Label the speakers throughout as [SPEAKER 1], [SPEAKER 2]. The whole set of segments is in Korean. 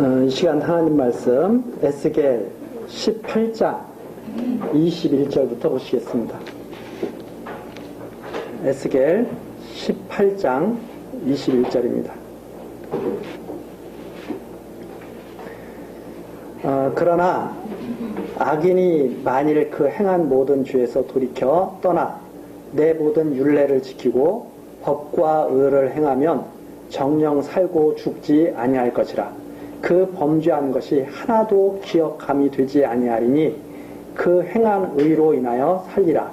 [SPEAKER 1] 이 시간 하나님 말씀 에스겔 18장 21절부터 보시겠습니다. 에스겔 18장 21절입니다. 그러나 악인이 만일 그 행한 모든 죄에서 돌이켜 떠나 내 모든 율례를 지키고 법과 의를 행하면 정령 살고 죽지 아니할 것이라. 그 범죄한 것이 하나도 기억함이 되지 아니하리니 그 행한 의로 인하여 살리라.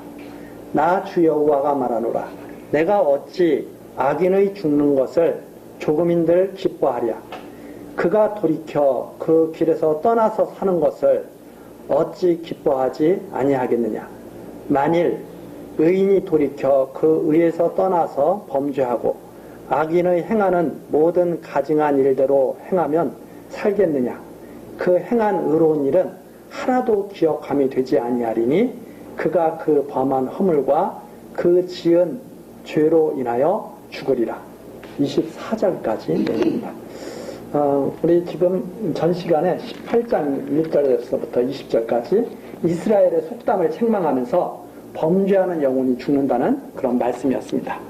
[SPEAKER 1] 나 주 여호와가 말하노라. 내가 어찌 악인의 죽는 것을 조금인들 기뻐하랴. 그가 돌이켜 그 길에서 떠나서 사는 것을 어찌 기뻐하지 아니하겠느냐. 만일 의인이 돌이켜 그 의에서 떠나서 범죄하고 악인의 행하는 모든 가증한 일대로 행하면 살겠느냐. 그 행한 의로운 일은 하나도 기억함이 되지 아니하리니 그가 그 범한 허물과 그 지은 죄로 인하여 죽으리라. 24절까지 내립니다. 우리 지금 전 시간에 18장 1절에서부터 20절까지 이스라엘의 속담을 책망하면서 범죄하는 영혼이 죽는다는 그런 말씀이었습니다.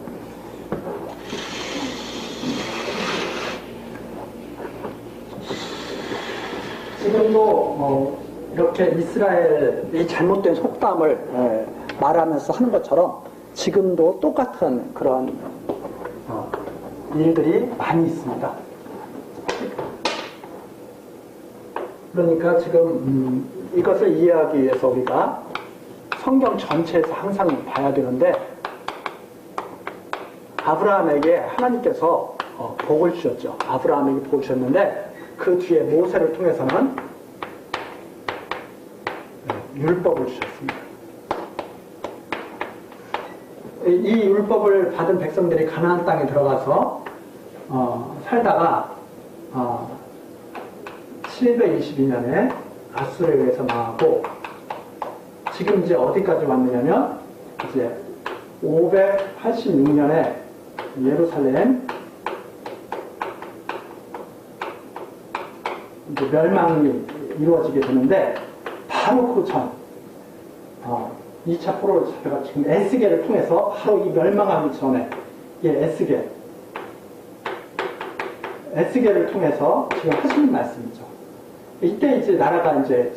[SPEAKER 1] 지금도 이렇게 이스라엘이 잘못된 속담을 말하면서 하는 것처럼 지금도 똑같은 그런 일들이 많이 있습니다. 그러니까 지금 이것을 이해하기 위해서 우리가 성경 전체에서 항상 봐야 되는데, 아브라함에게 하나님께서 복을 주셨죠. 아브라함에게 복을 주셨는데 그 뒤에 모세를 통해서는 율법을 주셨습니다. 이 율법을 받은 백성들이 가나안 땅에 들어가서 살다가 722년에 아수르에 의해서 망하고, 지금 이제 어디까지 왔느냐면 이제 586년에 예루살렘 이제 멸망이 이루어지게 되는데, 바로 그 전 2차 포로로 잡혀가 지금 에스겔을 통해서 바로 이 멸망하기 전에 에스겔을 통해서 지금 하시는 말씀이죠. 이때 이제 나라가 이제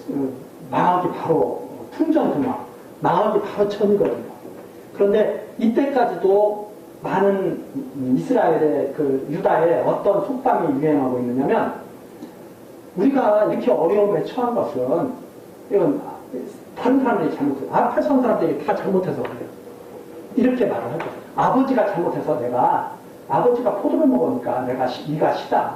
[SPEAKER 1] 망하기 바로 풍전등화, 망하기 바로 전이거든요. 그런데 이때까지도 많은 이스라엘의 그 유다의 어떤 속담이 유행하고 있느냐면, 우리가 이렇게 어려움에 처한 것은 이건 다른 사람들이 잘못해서, 파천 사람들이 다 잘못해서 그래요. 이렇게 말을 하죠. 아버지가 잘못해서 아버지가 포도를 먹으니까 이가 시다.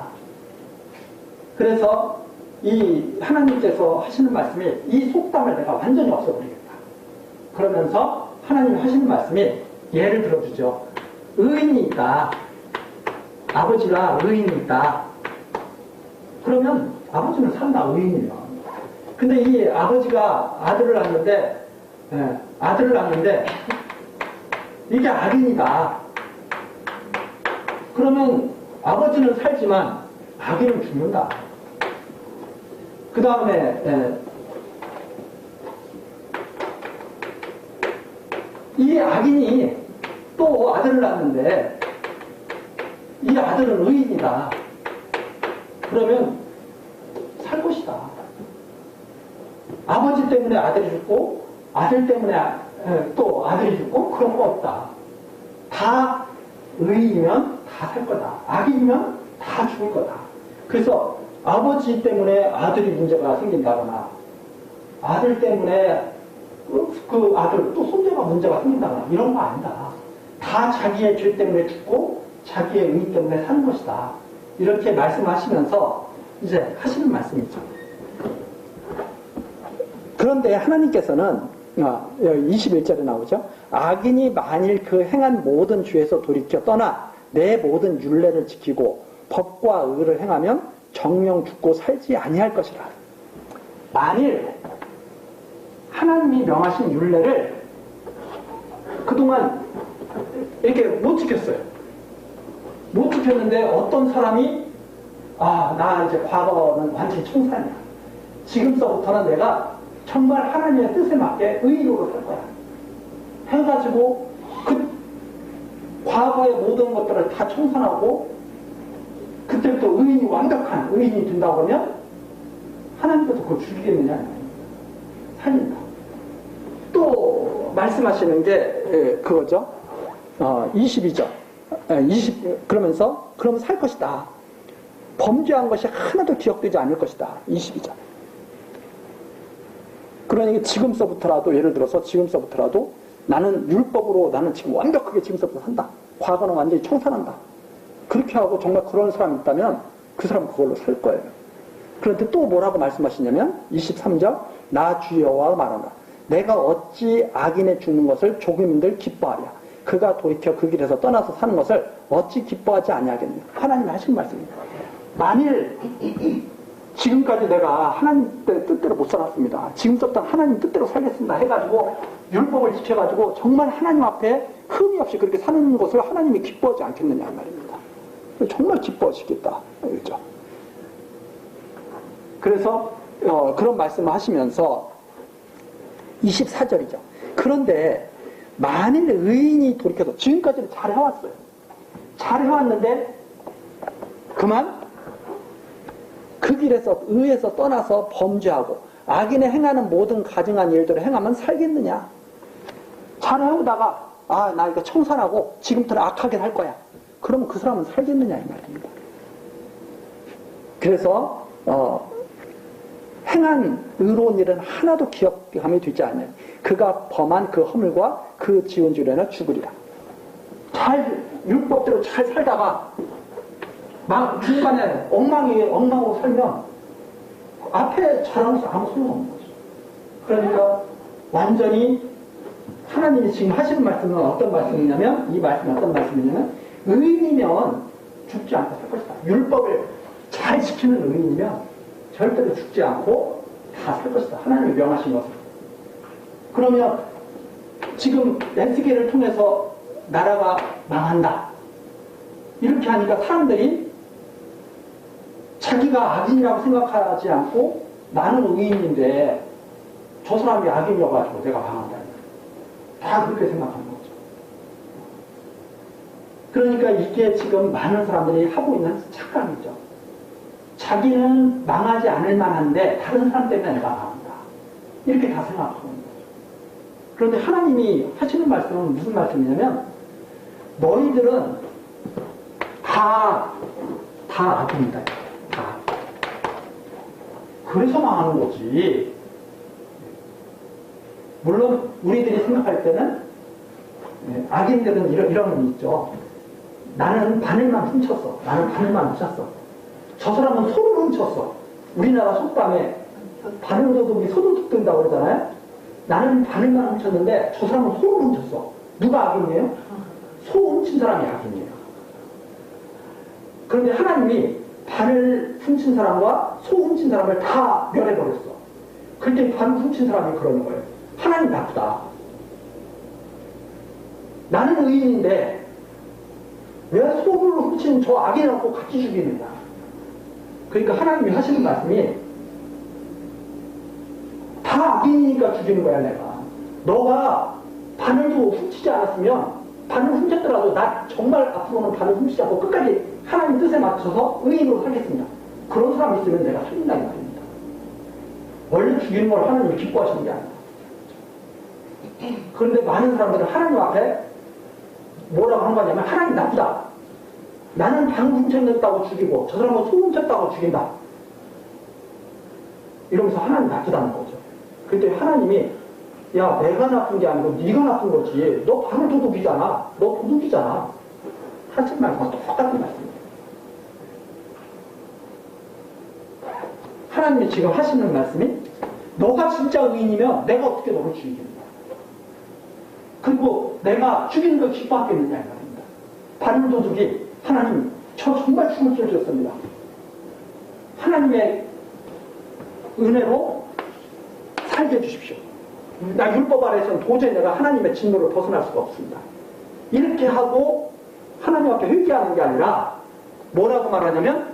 [SPEAKER 1] 그래서 이 하나님께서 하시는 말씀이, 이 속담을 내가 완전히 없애버리겠다. 그러면서 하나님 하시는 말씀이, 예를 들어주죠. 의인이 있다. 아버지가 의인이 있다. 그러면 아버지는 산다, 의인이면. 근데 이 아버지가 아들을 낳는데 이게 악인이다. 그러면 아버지는 살지만 악인은 죽는다. 그 다음에 이 악인이 또 아들을 낳는데 이 아들은 의인이다. 그러면 살 것이다. 아버지 때문에 아들이 죽고 아들 때문에 또 아들이 죽고 그런 거 없다. 다 의인이면 다 살 거다. 악인이면 다 죽을 거다. 그래서 아버지 때문에 아들이 문제가 생긴다거나, 아들 때문에 그 아들 또 손자가 문제가 생긴다거나 이런 거 아니다. 다 자기의 죄 때문에 죽고 자기의 의 때문에 사는 것이다. 이렇게 말씀하시면서 이제 하시는 말씀이죠. 그런데 하나님께서는 21절에 나오죠. 악인이 만일 그 행한 모든 죄에서 돌이켜 떠나 내 모든 율례를 지키고 법과 의를 행하면 정령 죽고 살지 아니할 것이라. 만일 하나님이 명하신 율례를 그동안 이렇게 못 지켰어요. 못 지켰는데 어떤 사람이 나 이제 과거는 완전히 청산이야. 지금서부터는 내가 정말 하나님의 뜻에 맞게 의인으로 살 거야. 해가지고 그 과거의 모든 것들을 다 청산하고 그때부터 의인이 완벽한 의인이 된다고 하면 하나님께서 그걸 죽이겠느냐? 살린다. 또 말씀하시는 게 그거죠. 22절. 20 그러면서 그러면 살 것이다. 범죄한 것이 하나도 기억되지 않을 것이다. 22절. 그러니까 지금서부터라도 예를 들어서 지금서부터라도 나는 율법으로 나는 지금 완벽하게 지금서부터 산다. 과거는 완전히 청산한다. 그렇게 하고 정말 그런 사람이 있다면 그 사람은 그걸로 살 거예요. 그런데 또 뭐라고 말씀하시냐면 23절 나 주여와 말하노라. 내가 어찌 악인의 죽는 것을 조금인들 기뻐하랴. 그가 돌이켜 그 길에서 떠나서 사는 것을 어찌 기뻐하지 아니하겠느냐. 하나님이 하신 말씀입니다. 만일 지금까지 내가 하나님 뜻대로 못 살았습니다. 지금부터 하나님 뜻대로 살겠습니다 해가지고 율법을 지켜가지고 정말 하나님 앞에 흠이 없이 그렇게 사는 것을 하나님이 기뻐하지 않겠느냐 말입니다. 정말 기뻐하시겠다. 그렇죠? 그래서 그런 말씀을 하시면서 24절이죠. 그런데 만일 의인이 돌이켜서 지금까지는 잘 해왔어요. 잘 해왔는데 그만 그 길에서 의에서 떠나서 범죄하고 악인의 행하는 모든 가증한 일들을 행하면 살겠느냐. 잘 해오다가 나 이거 청산하고 지금부터는 악하게 살 거야. 그러면 그 사람은 살겠느냐 이 말입니다. 그래서 행한 의로운 일은 하나도 기억함이 되지 않아요. 그가 범한 그 허물과 그 지은 줄에는 죽으리라. 잘 율법대로 잘 살다가 막 중간에 엉망으로 살면 앞에 잘하면서 아무 소용없는 거죠. 그러니까 완전히 하나님이 지금 하시는 말씀은 어떤 말씀이냐면 이 말씀은 어떤 말씀이냐면 의인이면 죽지 않고 살 것이다. 율법을 잘 지키는 의인이면 절대로 죽지 않고 다 살 것이다. 하나님이 명하신 것을. 그러면 지금 에스겔을 통해서 나라가 망한다. 이렇게 하니까 사람들이 자기가 악인이라고 생각하지 않고 나는 의인인데 저 사람이 악인이어가지고 내가 망한다. 다 그렇게 생각하는 거죠. 그러니까 이게 지금 많은 사람들이 하고 있는 착각이죠. 자기는 망하지 않을 만한데 다른 사람 때문에 내가 망한다. 이렇게 다 생각하는 거죠. 그런데 하나님이 하시는 말씀은 무슨 말씀이냐면 너희들은 다 악인이다. 다. 그래서 망하는 거지. 물론 우리들이 생각할 때는 악인들은 이런 게 있죠. 나는 바늘만 훔쳤어. 나는 바늘만 훔쳤어. 저 사람은 소를 훔쳤어. 우리나라 속담에 바늘도둑이 소도둑 된다고 그러잖아요. 나는 바늘만 훔쳤는데 저 사람은 소를 훔쳤어. 누가 악인이에요? 소 훔친 사람이 악인이에요. 그런데 하나님이 바늘 훔친 사람과 소 훔친 사람을 다 멸해버렸어. 그때 바늘 훔친 사람이 그러는 거예요. 하나님 나쁘다. 나는 의인인데 왜 소를 훔친 저 악인하고 같이 죽이느냐. 그러니까 하나님이 하시는 말씀이 다 악인이니까 죽이는 거야 내가. 너가 바늘도 훔치지 않았으면 바늘 훔쳤더라도 나 정말 앞으로는 바늘 훔치지 않고 끝까지 하나님 뜻에 맞춰서 의인으로 살겠습니다. 그런 사람 있으면 내가 살린다는 말입니다. 원래 죽이는 걸 하나님이 기뻐하시는 게 아니다. 그런데 많은 사람들은 하나님 앞에 뭐라고 하는 거냐면 하나님 나쁘다. 나는 방 훔쳤다고 죽이고 저 사람은 소 훔쳤다고 죽인다. 이러면서 하나님 나쁘다는 거죠. 그때 하나님이 야 내가 나쁜 게 아니고 네가 나쁜 거지. 너 방을 도둑이잖아. 너 도둑이잖아. 하신 말과 똑같은 말씀이에요. 하나님이 지금 하시는 말씀이 너가 진짜 의인이면 내가 어떻게 너를 죽이겠냐. 그리고 내가 죽이는 걸 기뻐하겠느냐 이 말입니다. 바늘 도둑이 하나님 저 정말 죽을 줄 줬습니다. 하나님의 은혜로 살게 해주십시오. 나 율법 아래에서는 도저히 내가 하나님의 진노를 벗어날 수가 없습니다. 이렇게 하고 하나님 앞에 회개하는 게 아니라 뭐라고 말하냐면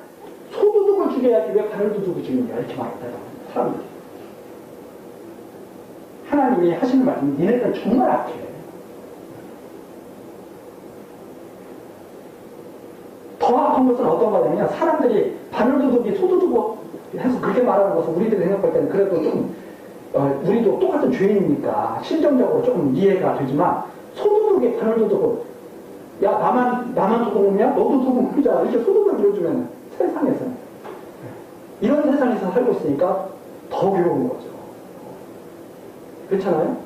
[SPEAKER 1] 죽여야지 왜 바늘도 두고 죽이냐 이렇게 말했다고 사람들이. 하나님이 하시는 말씀이 니네들은 정말 악해. 더 악한 것은 어떤 거냐면 사람들이 바늘도 두기 소도 두고 해서 그렇게 말하는 것은 우리들이 생각할 때는 그래도 좀 우리도 똑같은 죄인이니까 심정적으로 조금 이해가 되지만 소도 두기 바늘도 두고 야 나만 두고 먹냐? 너도 두고 먹자 이렇게 소도를 들어주면 세상에서는 이런 세상에서 살고 있으니까 더 괴로운 거죠. 그렇잖아요?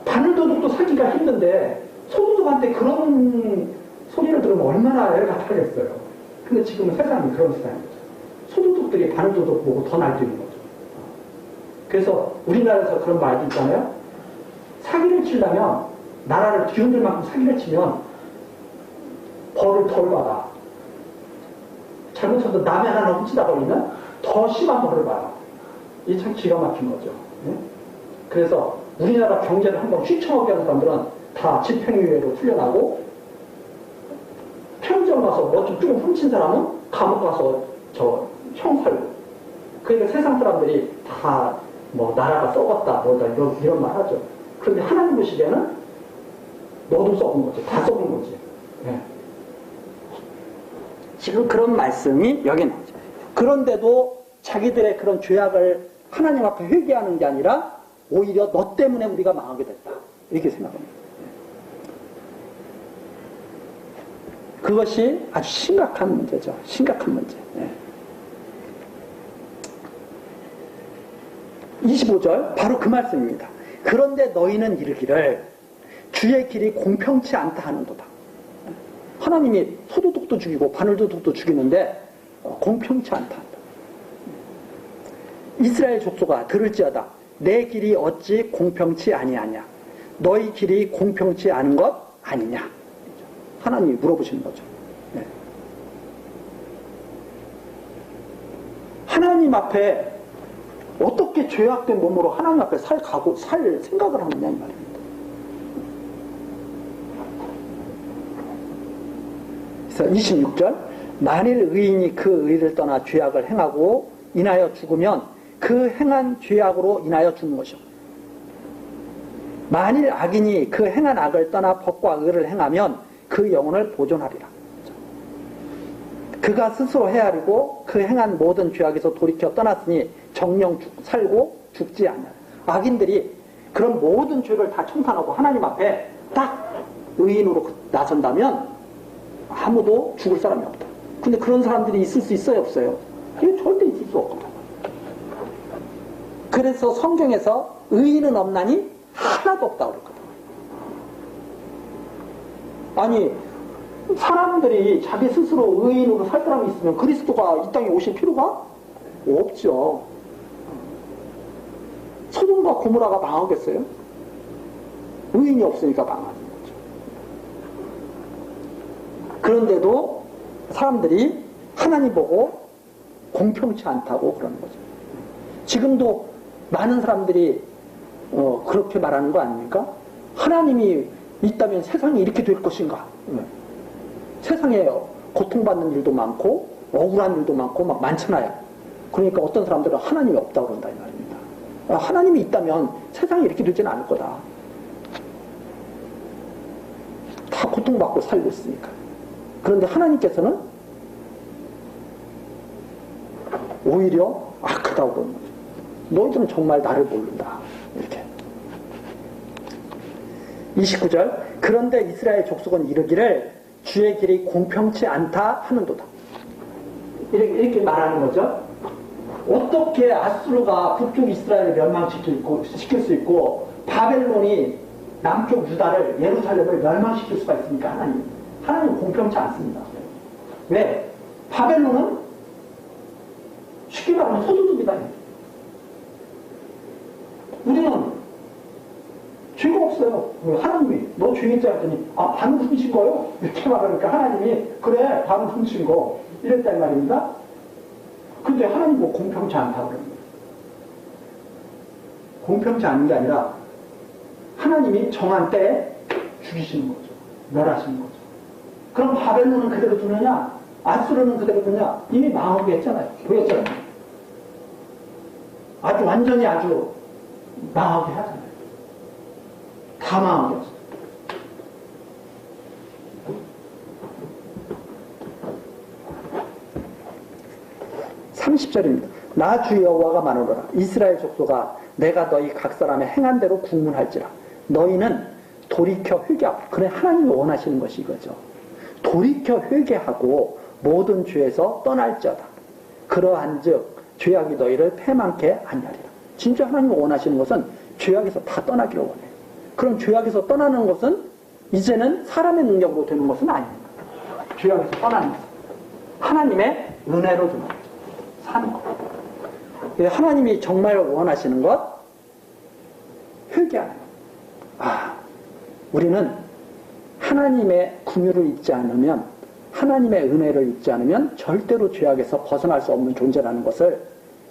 [SPEAKER 1] 바늘도둑도 살기가 힘든데 소도둑한테 그런 소리를 들으면 얼마나 애가 타겠어요. 근데 지금은 세상이 그런 세상인 거죠. 소도둑들이 바늘도둑 보고 더 날뛰는 거죠. 그래서 우리나라에서 그런 말도 있잖아요. 사기를 치려면 나라를 뒤흔들 만큼 사기를 치면 벌을 덜 받아. 잘못해서 남의 하나 훔치다 걸리면 더 심한 벌을 받아. 이게 참 기가 막힌 거죠. 네? 그래서 우리나라 경제를 한번 휘청하게 하는 사람들은 다 집행유예로 풀려나고 편의점 가서 뭐 좀 조금 훔친 사람은 감옥 가서 형 살고. 그러니까 세상 사람들이 다 뭐 나라가 썩었다 이런 말 하죠. 그런데 하나님 보시기에는 너도 썩은 거지. 다 썩은 거지. 네. 지금 그런 말씀이 여기 나오죠. 그런데도 자기들의 그런 죄악을 하나님 앞에 회개하는 게 아니라 오히려 너 때문에 우리가 망하게 됐다. 이렇게 생각합니다. 그것이 아주 심각한 문제죠. 심각한 문제. 네. 25절 바로 그 말씀입니다. 그런데 너희는 이르기를 주의 길이 공평치 않다 하는도다. 하나님이 소도둑도 죽이고 바늘도둑도 죽이는데 공평치 않다 한다. 이스라엘 족속아 들을지어다. 내 길이 어찌 공평치 아니하냐. 너희 길이 공평치 않은 것 아니냐. 하나님이 물어보시는 거죠. 네. 하나님 앞에 어떻게 죄악된 몸으로 하나님 앞에 살 생각을 하느냐 이 말입니다. 그래서 26절 만일 의인이 그 의를 떠나 죄악을 행하고 인하여 죽으면 그 행한 죄악으로 인하여 죽는 것이요. 만일 악인이 그 행한 악을 떠나 법과 의를 행하면 그 영혼을 보존하리라. 그가 스스로 헤아리고 그 행한 모든 죄악에서 돌이켜 떠났으니 정령 살고 죽지 않냐. 악인들이 그런 모든 죄를 다 청산하고 하나님 앞에 딱 의인으로 나선다면 아무도 죽을 사람이 없다. 근데 그런 사람들이 있을 수 있어요, 없어요? 이게 절대 있을 수 없거든. 그래서 성경에서 의인은 없나니 하나도 없다 그랬거든. 아니 사람들이 자기 스스로 의인으로 살 사람이 있으면 그리스도가 이 땅에 오실 필요가 없죠. 소돔과 고모라가 망하겠어요? 의인이 없으니까 망하는 거죠. 그런데도 사람들이 하나님 보고 공평치 않다고 그러는 거죠. 지금도 많은 사람들이 그렇게 말하는 거 아닙니까? 하나님이 있다면 세상이 이렇게 될 것인가? 세상에 고통받는 일도 많고 억울한 일도 많고 막 많잖아요. 그러니까 어떤 사람들은 하나님이 없다고 그런다 이 말입니다. 하나님이 있다면 세상이 이렇게 되지는 않을 거다. 다 고통받고 살고 있으니까. 그런데 하나님께서는 오히려 악하다고 그러는 거죠. 너희들은 정말 나를 모른다. 이렇게. 29절 그런데 이스라엘 족속은 이르기를 주의 길이 공평치 않다 하는도다. 이렇게 말하는 거죠. 어떻게 아수르가 북쪽 이스라엘을 멸망시킬 수 있고 바벨론이 남쪽 유다를 예루살렘을 멸망시킬 수가 있습니까? 하나님은 공평치 않습니다. 왜? 바벨론은 쉽게 말하면 소도둑이다. 우리는 죄가 없어요. 하나님이 너 죄인지 했더니 반은 훔친 거요? 이렇게 말하니까 하나님이 그래 반은 훔친 거 이랬단 말입니다. 근데 하나님 뭐 공평치 않다고 그러는 거예요. 공평치 않은 게 아니라 하나님이 정한 때에 죽이시는 거죠. 멸하시는 거죠. 그럼 바벨론은 그대로 두느냐? 아수르는 그대로군요. 이미 망하게 했잖아요. 보였잖아요. 아주 완전히 아주 망하게 하잖아요. 다 망하게 했어요. 30절입니다. 나 주 여호와가 말하노라. 이스라엘 족속아 내가 너희 각 사람의 행한 대로 국문할지라. 너희는 돌이켜 회개하고. 그래, 하나님이 원하시는 것이 이거죠. 돌이켜 회개하고 모든 죄에서 떠날지어다. 그러한즉 죄악이 너희를 패망케 하리라. 진짜 하나님이 원하시는 것은 죄악에서 다 떠나기를 원해요. 그럼 죄악에서 떠나는 것은 이제는 사람의 능력으로 되는 것은 아닙니다. 죄악에서 떠나는 것은 하나님의 은혜로 좀 사는 것. 하나님이 정말 원하시는 것, 회개하는 것. 우리는 하나님의 긍휼을 잊지 않으면, 하나님의 은혜를 잊지 않으면 절대로 죄악에서 벗어날 수 없는 존재라는 것을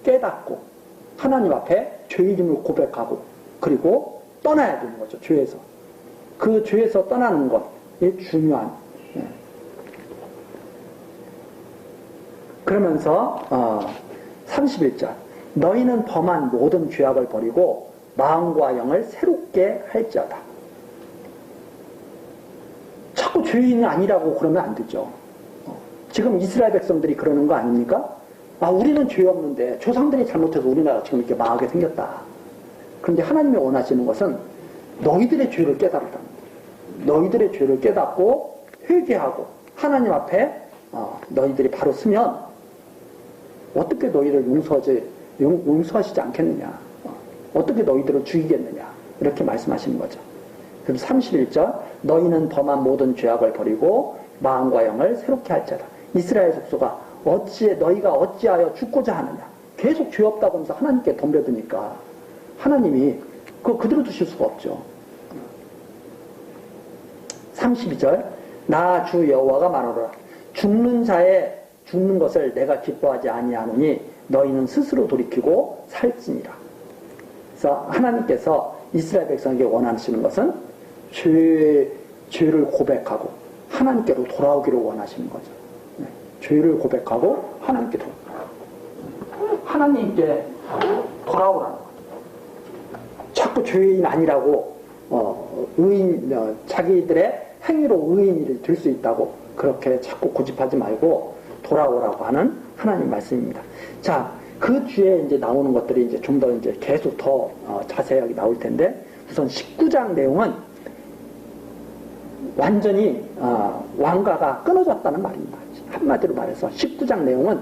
[SPEAKER 1] 깨닫고 하나님 앞에 죄인임을 고백하고 그리고 떠나야 되는 거죠. 죄에서. 그 죄에서 떠나는 것이 중요한. 그러면서 31절 너희는 범한 모든 죄악을 버리고 마음과 영을 새롭게 할지어다. 자꾸 죄인이 아니라고 그러면 안 되죠. 지금 이스라엘 백성들이 그러는 거 아닙니까? 우리는 죄 없는데 조상들이 잘못해서 우리나라가 지금 이렇게 망하게 생겼다. 그런데 하나님이 원하시는 것은 너희들의 죄를 깨달으라는 거예요. 너희들의 죄를 깨닫고 회개하고 하나님 앞에 너희들이 바로 서면 어떻게 너희를 용서하시지 않겠느냐. 어떻게 너희들을 죽이겠느냐. 이렇게 말씀하시는 거죠. 그럼 31절 너희는 범한 모든 죄악을 버리고 마음과 영을 새롭게 할지어다. 이스라엘 족속아 너희가 어찌하여 죽고자 하느냐. 계속 죄 없다고 하면서 하나님께 덤벼드니까 하나님이 그대로 두실 수가 없죠. 32절 나 주 여호와가 말하노라. 죽는 자의 죽는 것을 내가 기뻐하지 아니하노니 너희는 스스로 돌이키고 살지니라. 그래서 하나님께서 이스라엘 백성에게 원하시는 것은 죄를 고백하고 하나님께로 돌아오기를 원하시는 거죠. 죄를 고백하고 하나님께 돌아오라는 거죠. 자꾸 죄인 아니라고 자기들의 행위로 의인이 될 수 있다고 그렇게 자꾸 고집하지 말고 돌아오라고 하는 하나님 말씀입니다. 자, 그 뒤에 이제 나오는 것들이 이제 좀 더 이제 계속 더 자세하게 나올 텐데 우선 19장 내용은 완전히 왕가가 끊어졌다는 말입니다. 한마디로 말해서 19장 내용은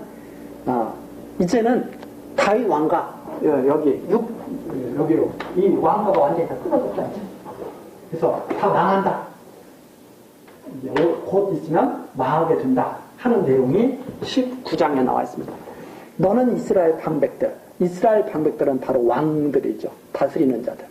[SPEAKER 1] 이제는 다윗 왕가 여기로 이 왕가가 완전히 다 끊어졌다. 그래서 다 망한다. 곧 있으면 망하게 된다 하는 내용이 19장에 나와 있습니다. 너는 이스라엘 방백들은 바로 왕들이죠. 다스리는 자들.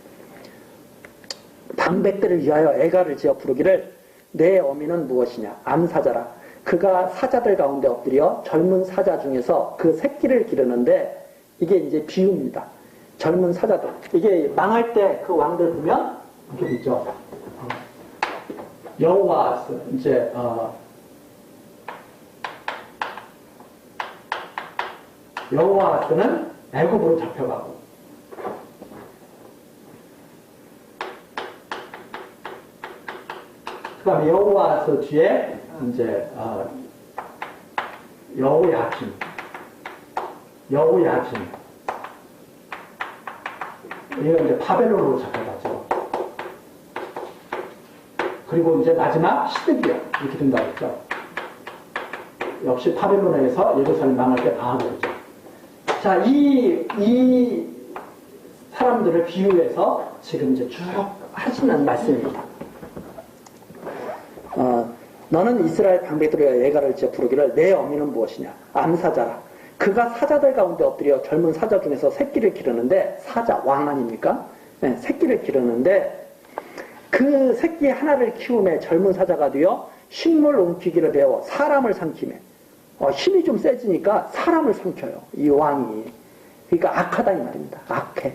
[SPEAKER 1] 방백들을 위하여 애가를 지어 부르기를 내 어미는 무엇이냐. 암사자라. 그가 사자들 가운데 엎드려 젊은 사자 중에서 그 새끼를 기르는데 이게 이제 비유입니다. 젊은 사자들. 이게 망할 때 그 왕들 보면 이렇게 있죠. 여호와스 이제 여호와스는 애굽으로 잡혀가고 그 다음에 여호와스 뒤에 이제 여호야kim 이거 이제 바벨론으로 잡혀가죠. 그리고 이제 마지막 시드기야 이렇게 된다고 했죠. 역시 바벨론에서 예루살렘 망할 때 망하게 되죠. 자, 이 사람들을 비유해서 지금 이제 쭉 하시는 말씀입니다. 너는 이스라엘 방백들의 예가를 지어 부르기를 내 어미는 무엇이냐. 암사자라. 그가 사자들 가운데 엎드려 젊은 사자 중에서 새끼를 기르는데 사자 왕 아닙니까? 네, 새끼를 기르는데 그 새끼 하나를 키우매 젊은 사자가 되어 식물 옮기기를 배워 사람을 삼키매 힘이 좀 세지니까 사람을 삼켜요. 이 왕이. 그러니까 악하다 이 말입니다. 악해.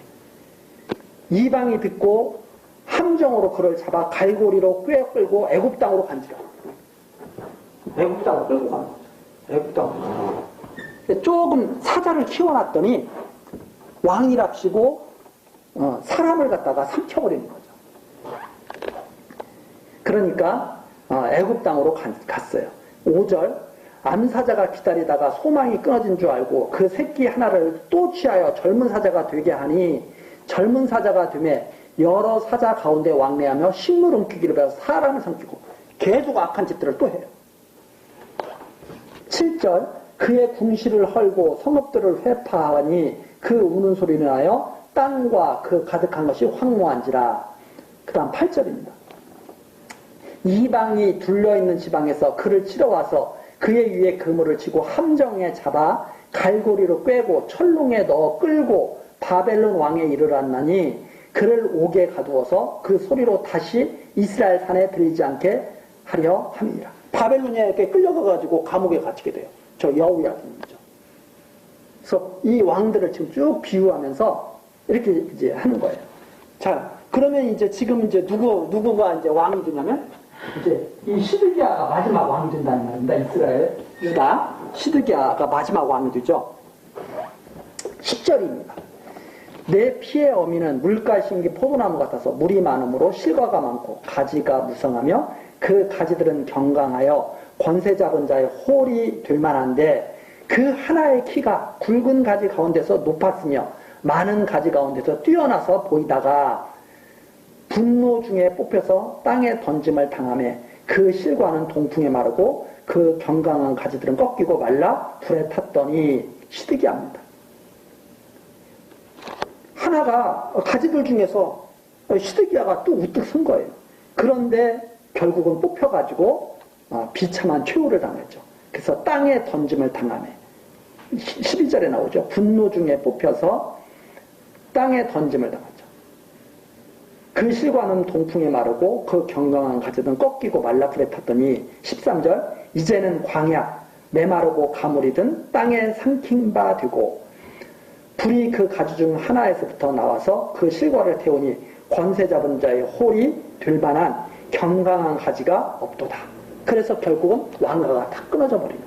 [SPEAKER 1] 이방이 듣고 함정으로 그를 잡아 갈고리로 꿰 끌고 애굽 땅으로 간지라. 애굽 땅으로 끌고 가는 거죠. 애국 땅으로. 조금 사자를 키워놨더니 왕이랍시고 사람을 갖다가 삼켜버리는 거죠. 그러니까 애국 땅으로 갔어요. 5절 암사자가 기다리다가 소망이 끊어진 줄 알고 그 새끼 하나를 또 취하여 젊은 사자가 되게 하니 젊은 사자가 되매 여러 사자 가운데 왕래하며 식물 옮기기를 배워 사람을 삼키고 계속 악한 짓들을 또 해요. 7절 그의 궁시를 헐고 성읍들을 회파하니 그 우는 소리를 하여 땅과 그 가득한 것이 황무한지라. 그 다음 8절입니다. 이방이 둘러있는 지방에서 그를 치러와서 그의 위에 그물을 치고 함정에 잡아 갈고리로 꿰고 철롱에 넣어 끌고 바벨론 왕에 이르렀나니 그를 옥에 가두어서 그 소리로 다시 이스라엘 산에 들리지 않게 하려 함이니라. 바벨론에 끌려가가지고 감옥에 갇히게 돼요. 저 여호야긴이죠. 그래서 이 왕들을 지금 쭉 비유하면서 이렇게 이제 하는 거예요. 자, 그러면 이제 지금 이제 누구가 이제 왕이 되냐면 이제 이 시드기야가 마지막 왕이 된다는 말입니다. 이스라엘 유다 시드기야가 마지막 왕이 되죠. 10절입니다. 내 피의 어미는 물가에 심긴 포도나무 같아서 물이 많으므로 실과가 많고 가지가 무성하며 그 가지들은 경강하여 권세 잡은 자의 홀이 될 만한데 그 하나의 키가 굵은 가지 가운데서 높았으며 많은 가지 가운데서 뛰어나서 보이다가 분노 중에 뽑혀서 땅에 던짐을 당하며 그 실과는 동풍에 마르고 그 경강한 가지들은 꺾이고 말라 불에 탔더니 시드기야입니다. 하나가 가지들 중에서 시드기야가 또 우뚝 선 거예요. 그런데 결국은 뽑혀가지고 비참한 최후를 당했죠. 그래서 땅에 던짐을 당하며 12절에 나오죠. 분노 중에 뽑혀서 땅에 던짐을 당하죠. 그 실과는 동풍에 마르고 그 경강한 가지들은 꺾이고 말라 불에 탔더니 13절 이제는 광야 메마르고 가물이든 땅에 삼킨 바 되고 불이 그 가지 중 하나에서부터 나와서 그 실과를 태우니 권세 잡은 자의 홀이 될 만한 경강한 가지가 없도다. 그래서 결국은 왕가가 다 끊어져 버리는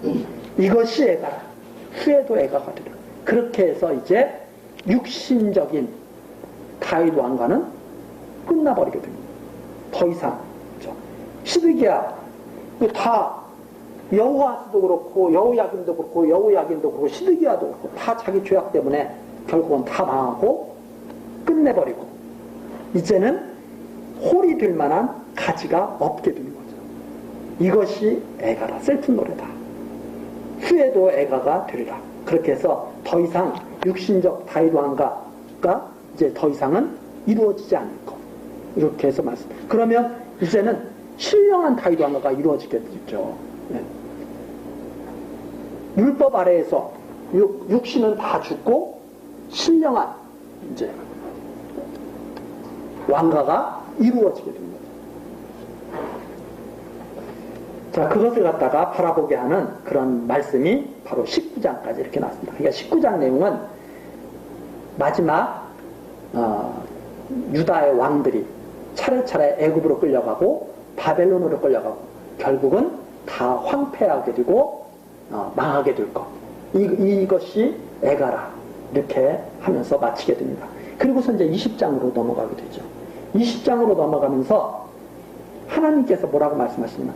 [SPEAKER 1] 거예요. 이것이 애가라. 후에도 애가가 되라. 그렇게 해서 이제 육신적인 다윗 왕가는 끝나버리게 됩니다. 더 이상 시드기야 다 여호아스도 그렇고 여호야긴도 그렇고 시드기야도 그렇고 다 자기 죄악 때문에 결국은 다 망하고 끝내버리고 이제는 홀이 될 만한 가지가 없게 되는 거죠. 이것이 애가라. 슬픈 노래다. 후에도 애가가 되리라. 그렇게 해서 더 이상 육신적 다윗 왕가가 이제 더 이상은 이루어지지 않을 것. 이렇게 해서 말씀. 그러면 이제는 신령한 다윗 왕가가 이루어지게 되죠. 네. 율법 아래에서 육신은 다 죽고 신령한 이제 왕가가 이루어지게 됩니다. 자, 그것을 갖다가 바라보게 하는 그런 말씀이 바로 19장까지 이렇게 나왔습니다. 그러니까 19장 내용은 마지막 유다의 왕들이 차례차례 애굽으로 끌려가고 바벨론으로 끌려가고 결국은 다 황폐하게 되고 망하게 될 것. 이것이 애가라. 이렇게 하면서 마치게 됩니다. 그리고서 이제 20장으로 넘어가게 되죠. 20장으로 넘어가면서 하나님께서 뭐라고 말씀하시냐면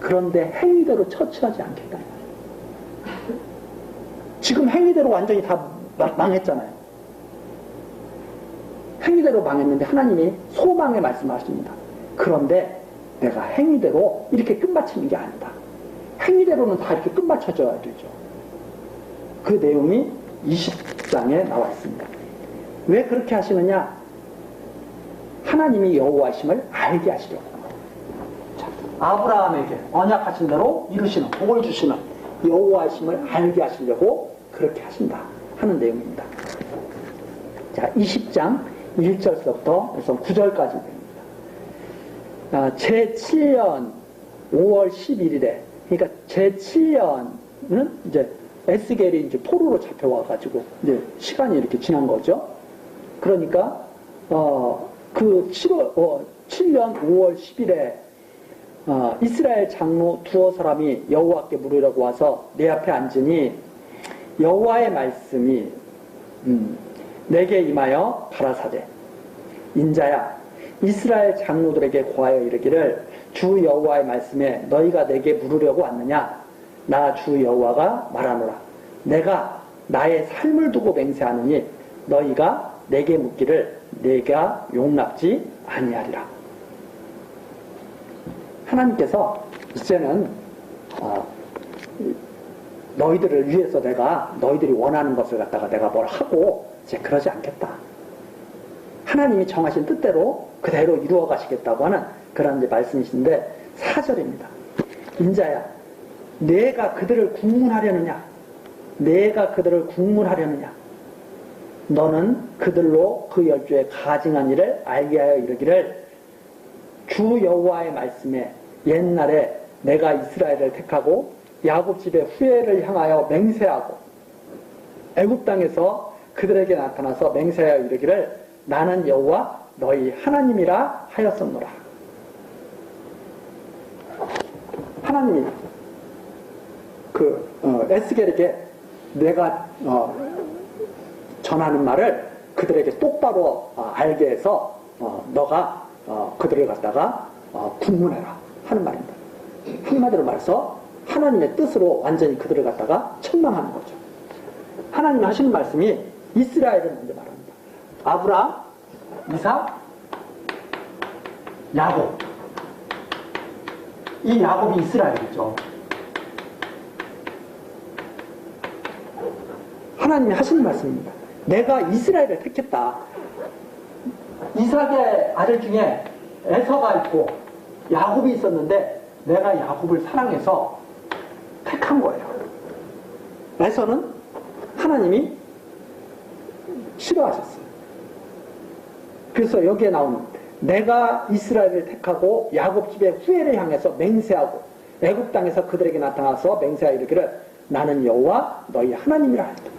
[SPEAKER 1] 그런데 행위대로 처치하지 않겠다. 지금 행위대로 완전히 다 망했잖아요. 행위대로 망했는데 하나님이 소망의 말씀하십니다. 그런데 내가 행위대로 이렇게 끝마치는 게 아니다. 행위대로는 다 이렇게 끝마쳐져야 되죠. 그 내용이 20장에 나와 있습니다. 왜 그렇게 하시느냐? 하나님이 여호와심을 알게 하시려고. 자, 아브라함에게 언약하신 대로 이루시는, 복을 주시는 여호와심을 알게 하시려고 그렇게 하신다 하는 내용입니다. 자, 20장 1절서부터 그래서 9절까지 됩니다. 제7년 5월 11일에 그러니까 제7년은 이제 에스겔이 이제 포로로 잡혀와가지고 이제 시간이 이렇게 지난 거죠. 그러니까 그 7년 5월 10일에 이스라엘 장로 두어 사람이 여호와께 물으려고 와서 내 앞에 앉으니 여호와의 말씀이 내게 임하여 가라사대 인자야 이스라엘 장로들에게 고하여 이르기를 주 여호와의 말씀에 너희가 내게 물으려고 왔느냐 나 주 여호와가 말하노라 내가 나의 삶을 두고 맹세하노니 너희가 내게 묻기를 내가 용납지 아니하리라. 하나님께서 이제는 너희들을 위해서 내가 너희들이 원하는 것을 갖다가 내가 뭘 하고 이제 그러지 않겠다. 하나님이 정하신 뜻대로 그대로 이루어 가시겠다고 하는 그런 이제 말씀이신데 4절입니다. 인자야 내가 그들을 국문하려느냐 내가 그들을 국문하려느냐 너는 그들로 그 열조에 가증한 일을 알게 하여 이르기를 주 여호와의 말씀에 옛날에 내가 이스라엘을 택하고 야곱 집의 후예를 향하여 맹세하고 애굽 땅에서 그들에게 나타나서 맹세하여 이르기를 나는 여호와 너희 하나님이라 하였었노라. 하나님이 에스겔에게 내가 전하는 말을 그들에게 똑바로 알게 해서 너가 그들을 갖다가 국문해라 하는 말입니다. 한마디로 말해서 하나님의 뜻으로 완전히 그들을 갖다가 천망하는 거죠. 하나님이 하시는 말씀이 이스라엘을 먼저 말합니다. 아브라함, 이삭, 야곱. 이 야곱이 이스라엘이죠. 하나님이 하시는 말씀입니다. 내가 이스라엘을 택했다. 이삭의 아들 중에 에서가 있고 야곱이 있었는데 내가 야곱을 사랑해서 택한 거예요. 에서는 하나님이 싫어하셨어요. 그래서 여기에 나오는 내가 이스라엘을 택하고 야곱 집의 후예를 향해서 맹세하고 애굽 땅에서 그들에게 나타나서 맹세하여 이르기를 나는 여호와 너희 하나님이라 하였다.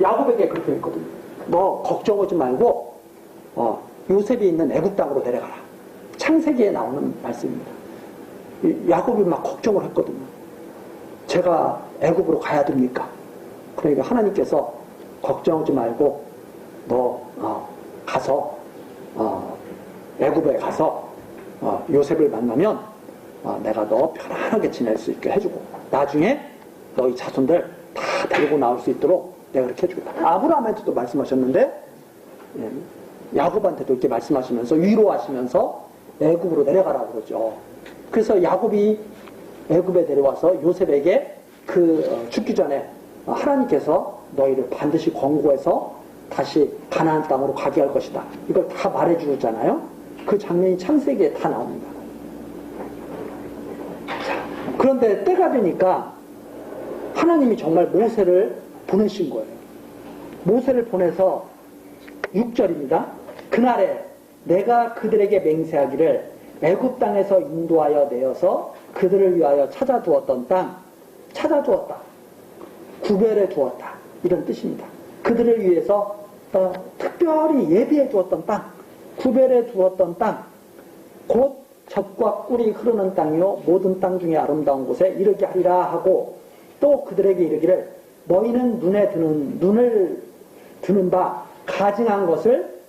[SPEAKER 1] 야곱에게 그렇게 했거든요. 너 걱정하지 말고 요셉이 있는 애굽 땅으로 내려가라. 창세기에 나오는 말씀입니다. 야곱이 막 걱정을 했거든요. 제가 애굽으로 가야 됩니까? 그러니까 하나님께서 걱정하지 말고 너 가서 애굽에 가서 요셉을 만나면 내가 너 편안하게 지낼 수 있게 해주고 나중에 너희 자손들 다 데리고 나올 수 있도록 내가 그렇게 해주겠다. 아브라함한테도 말씀하셨는데 야곱한테도 이렇게 말씀하시면서 위로하시면서 애굽으로 내려가라고 그러죠. 그래서 야곱이 애굽에 내려와서 요셉에게 죽기 전에 하나님께서 너희를 반드시 권고해서 다시 가나안 땅으로 가게 할 것이다. 이걸 다 말해주잖아요. 그 장면이 창세기에 다 나옵니다. 자, 그런데 때가 되니까 하나님이 정말 모세를 보내신 거예요. 모세를 보내서 6절입니다. 그날에 내가 그들에게 맹세하기를 애굽 땅에서 인도하여 내어서 그들을 위하여 찾아두었던 땅, 찾아두었다. 구별해 두었다. 이런 뜻입니다. 그들을 위해서 특별히 예비해 두었던 땅, 구별해 두었던 땅, 곧 젖과 꿀이 흐르는 땅이요 모든 땅 중에 아름다운 곳에 이르게 하리라 하고 또 그들에게 이르기를 너희는 눈을 드는 바 가증한 것을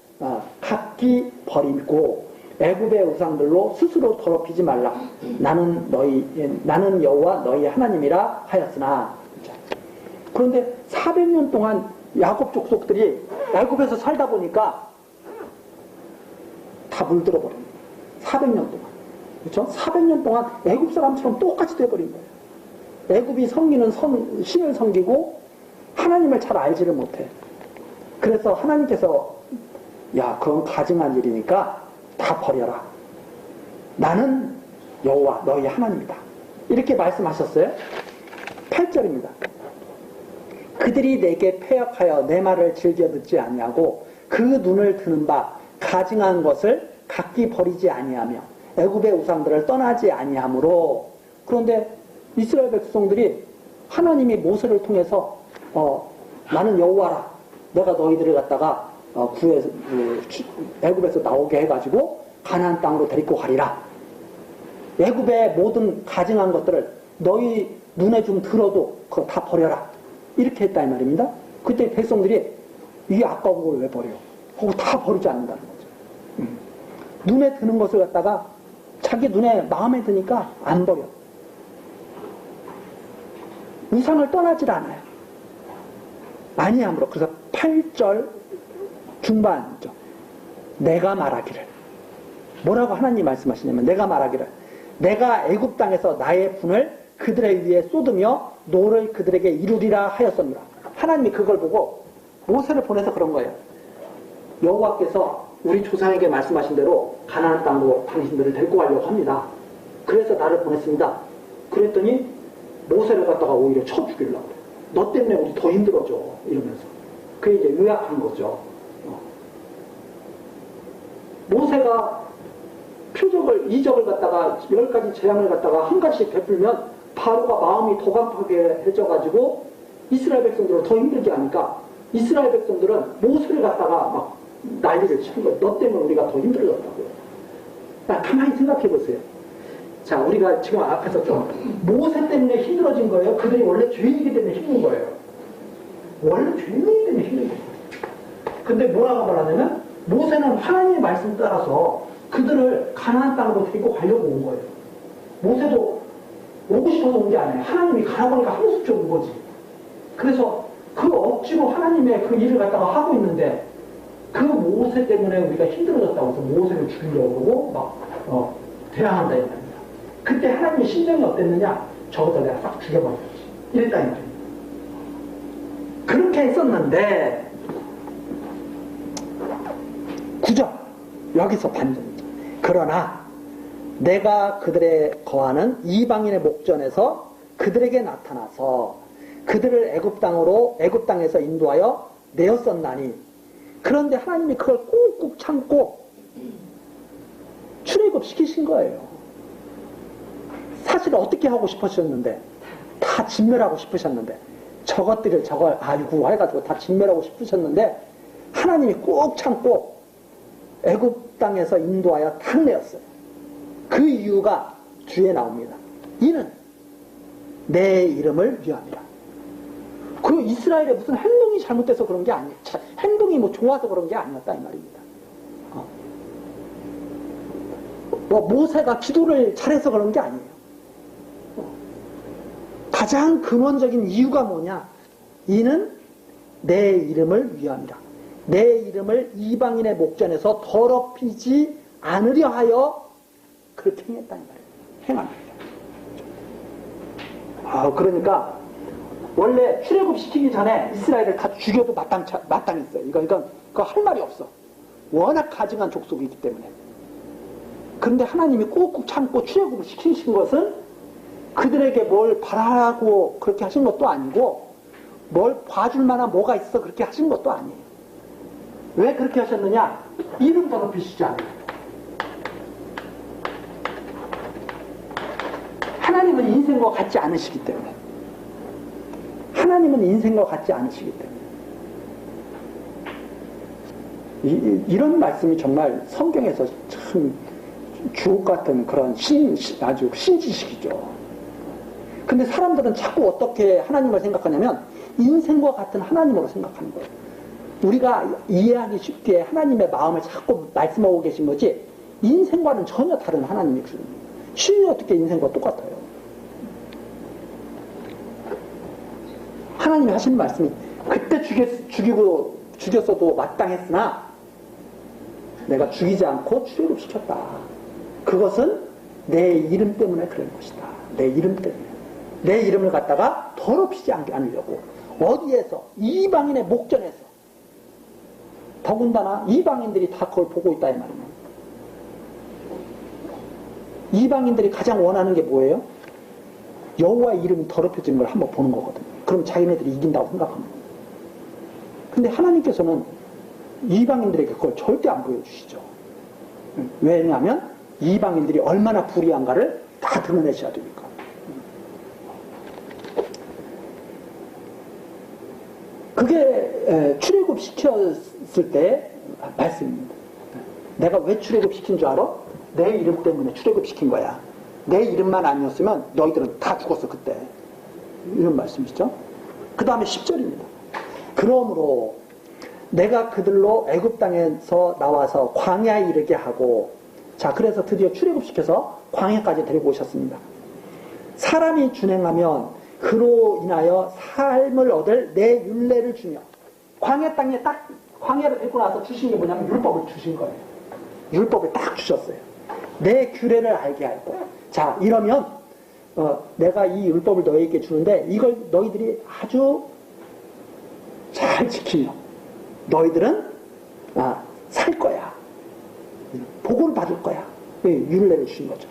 [SPEAKER 1] 각기 버리고 애굽의 우상들로 스스로 더럽히지 말라. 나는 여호와 너희 하나님이라 하였으나. 그런데 400년 동안 야곱 족속들이 애굽에서 살다 보니까 다 물들어 버립니다. 400년 동안. 그렇죠? 400년 동안 애굽 사람처럼 똑같이 돼버린 거예요. 애굽이 섬기는 신을 섬기고 하나님을 잘 알지를 못해. 그래서 하나님께서 야, 그건 가증한 일이니까 다 버려라. 나는 여호와 너희 하나님이다. 이렇게 말씀하셨어요. 8절입니다. 그들이 내게 패역하여 내 말을 즐겨 듣지 아니하고 그 눈을 드는 바 가증한 것을 각기 버리지 아니하며 애굽의 우상들을 떠나지 아니하므로. 그런데 이스라엘 백성들이 하나님이 모세를 통해서 나는 여호와라. 내가 너희들을 갖다가 애굽에서 나오게 해가지고 가나안 땅으로 데리고 가리라. 애굽의 모든 가증한 것들을 너희 눈에 좀 들어도 그거 다 버려라. 이렇게 했다 이 말입니다. 그때 백성들이 이 아까운 걸 왜 버려? 그거 다 버리지 않는다는 거죠. 눈에 드는 것을 갖다가 자기 눈에 마음에 드니까 안 버려. 우상을 떠나질 않아요. 아니함으로. 그래서 8절 중반이죠. 내가 말하기를. 뭐라고 하나님 말씀하시냐면 내가 말하기를 내가 애굽 땅에서 나의 분을 그들에 위해 쏟으며 노를 그들에게 이루리라 하였습니다. 하나님이 그걸 보고 모세를 보내서 그런 거예요. 여호와께서 우리 조상에게 말씀하신 대로 가나안 땅으로 당신들을 데리고 가려고 합니다. 그래서 나를 보냈습니다. 그랬더니 모세를 갖다가 오히려 쳐 죽이려고 그래요. 너 때문에 우리 더 힘들어져 이러면서. 그게 이제 요약한 거죠. 모세가 이적을 갖다가 10가지 재앙을 갖다가 한 가지씩 베풀면 바로가 마음이 도감하게 해져가지고 이스라엘 백성들을 더 힘들게 하니까 이스라엘 백성들은 모세를 갖다가 막 난리를 치는 거예요. 너 때문에 우리가 더 힘들어졌다고요. 가만히 생각해 보세요. 자, 우리가 지금 앞에서 좀 모세 때문에 힘들어진 거예요? 그들이 원래 죄인이기 때문에 힘든 거예요? 원래 죄인이기 때문에 힘든 거예요. 근데 뭐라고 말하냐면 모세는 하나님의 말씀 따라서 그들을 가나안 땅으로 데리고 가려고 온 거예요. 모세도 오고 싶어서 온 게 아니에요. 하나님이 가라고 하니까 하고 싶죠 온 거지. 그래서 그 억지로 하나님의 그 일을 갖다가 하고 있는데 그 모세 때문에 우리가 힘들어졌다고 해서 모세를 죽이려고 그러고 막 대항한다 이 말입니다. 그때 하나님의 심정이 어땠느냐? 저거다 내가 싹 죽여버렸지. 이랬다 이 말입니다. 그렇게 했었는데 9절 여기서 반전이죠. 그러나 내가 그들의 거하는 이방인의 목전에서 그들에게 나타나서 그들을 애굽 땅에서 인도하여 내었었나니 그런데 하나님이 그걸 꾹꾹 참고 출애굽 시키신 거예요. 사실 어떻게 하고 싶으셨는데 다 진멸하고 싶으셨는데 저걸 아이고 해가지고 다 진멸하고 싶으셨는데 하나님이 꾹 참고 애굽 땅에서 인도하여 탁 내었어요. 그 이유가 뒤에 나옵니다. 이는 내 이름을 위함이라. 그 이스라엘의 무슨 행동이 잘못돼서 그런 게 아니에요. 행동이 뭐 좋아서 그런 게 아니었다 이 말입니다. 모세가 기도를 잘해서 그런 게 아니에요. 가장 근원적인 이유가 뭐냐? 이는 내 이름을 위함이라. 내 이름을 이방인의 목전에서 더럽히지 않으려 하여 그렇게 행했다 이 말이에요. 행합니다. 그러니까 원래 출애굽 시키기 전에 이스라엘을 다 죽여도 마땅했어요. 이건 그거 할 말이 없어. 워낙 가증한 족속이기 때문에. 그런데 하나님이 꾹꾹 참고 출애굽을 시키신 것은 그들에게 뭘 바라고 그렇게 하신 것도 아니고 뭘 봐줄 만한 뭐가 있어 그렇게 하신 것도 아니에요. 왜 그렇게 하셨느냐? 이름 더럽히시지 않아요. 하나님은 인생과 같지 않으시기 때문에. 하나님은 인생과 같지 않으시기 때문에. 이런 말씀이 정말 성경에서 참 주옥 같은 그런 아주 신지식이죠. 근데 사람들은 자꾸 어떻게 하나님을 생각하냐면 인생과 같은 하나님으로 생각하는 거예요. 우리가 이해하기 쉽게 하나님의 마음을 자꾸 말씀하고 계신 거지 인생과는 전혀 다른 하나님이 주는 거예요. 신이 어떻게 인생과 똑같아요? 하나님이 하신 말씀이 그때 죽였어도 마땅했으나 내가 죽이지 않고 출애굽 시켰다. 그것은 내 이름 때문에 그런 것이다. 내 이름 때문에. 내 이름을 갖다가 더럽히지 않으려고. 어디에서? 이방인의 목전에서. 더군다나 이방인들이 다 그걸 보고 있다 이 말이에요. 이방인들이 가장 원하는 게 뭐예요? 여호와의 이름이 더럽혀지는 걸 한번 보는 거거든요. 그럼 자기네들이 이긴다고 생각합니다. 근데 하나님께서는 이방인들에게 그걸 절대 안 보여주시죠. 왜냐하면 이방인들이 얼마나 불의한가를 다 드러내셔야 되니까. 그게 출애굽 시켰을 때 말씀입니다. 내가 왜 출애굽 시킨 줄 알아? 내 이름 때문에 출애굽 시킨 거야. 내 이름만 아니었으면 너희들은 다 죽었어 그때. 이런 말씀이시죠. 그 다음에 10절입니다. 그러므로 내가 그들로 애굽 땅에서 나와서 광야에 이르게 하고, 자, 그래서 드디어 출애굽시켜서 광야까지 데리고 오셨습니다. 사람이 준행하면 그로 인하여 삶을 얻을 내 율례를 주며, 광야 땅에 딱 광야를 데리고 나서 주신 게 뭐냐면 율법을 주신 거예요. 율법을 딱 주셨어요. 내 규례를 알게 할 거야. 자, 이러면 내가 이 율법을 너희에게 주는데 이걸 너희들이 아주 잘 지키며 너희들은 살 거야. 복을 받을 거야. 율례를 주신 거죠.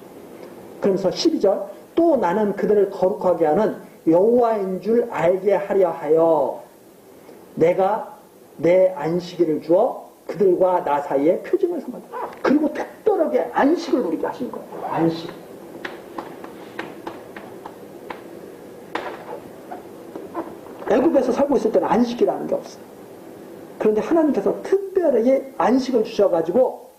[SPEAKER 1] 그러면서 12절, 또 나는 그들을 거룩하게 하는 여호와인 줄 알게 하려 하여 내가 내 안식일을 주어 그들과 나 사이에 표징을 삼았다. 그리고 특별하게 안식을 누리게 하신 거예요. 안식. 애굽에서 살고 있을 때는 안식이라는 게 없어요. 그런데 하나님께서 특별하게 안식을 주셔가지고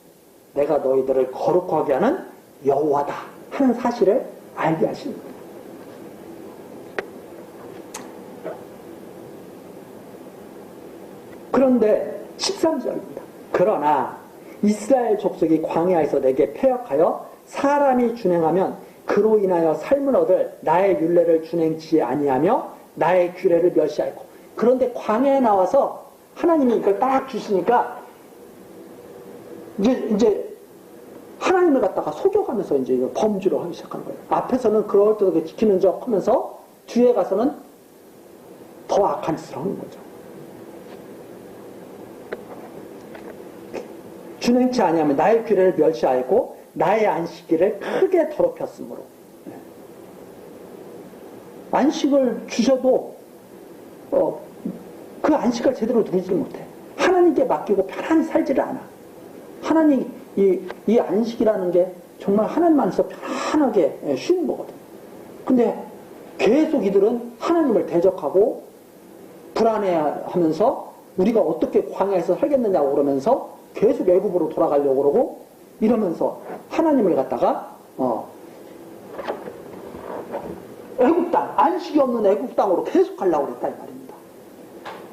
[SPEAKER 1] 내가 너희들을 거룩하게 하는 여호와다 하는 사실을 알게 하시는 거예요. 그런데 13절입니다. 그러나 이스라엘 족속이 광야에서 내게 패역하여 사람이 준행하면 그로 인하여 삶을 얻을 나의 율례를 준행치 아니하며 나의 규례를 멸시하고. 그런데 광야에 나와서 하나님이 이걸 딱 주시니까 이제 하나님을 갖다가 속여가면서 이제 이걸 범주로 하기 시작하는 거예요. 앞에서는 그럴듯하게 지키는 척 하면서 뒤에 가서는 더 악한 짓을 하는 거죠. 준행치 아니하면 나의 규례를 멸시하였고 나의 안식일을 크게 더럽혔으므로. 안식을 주셔도 그 안식을 제대로 누리지 못해. 하나님께 맡기고 편안히 살지를 않아. 하나님 이 안식이라는 게 정말 하나님 안에서 편안하게 쉬는 거거든. 근데 계속 이들은 하나님을 대적하고 불안해하면서 우리가 어떻게 광야에서 살겠느냐고 그러면서 계속 애굽으로 돌아가려고 그러고 이러면서 하나님을 갖다가 애굽 땅, 안식이 없는 애굽 땅으로 계속 가려고 그랬다 이 말입니다.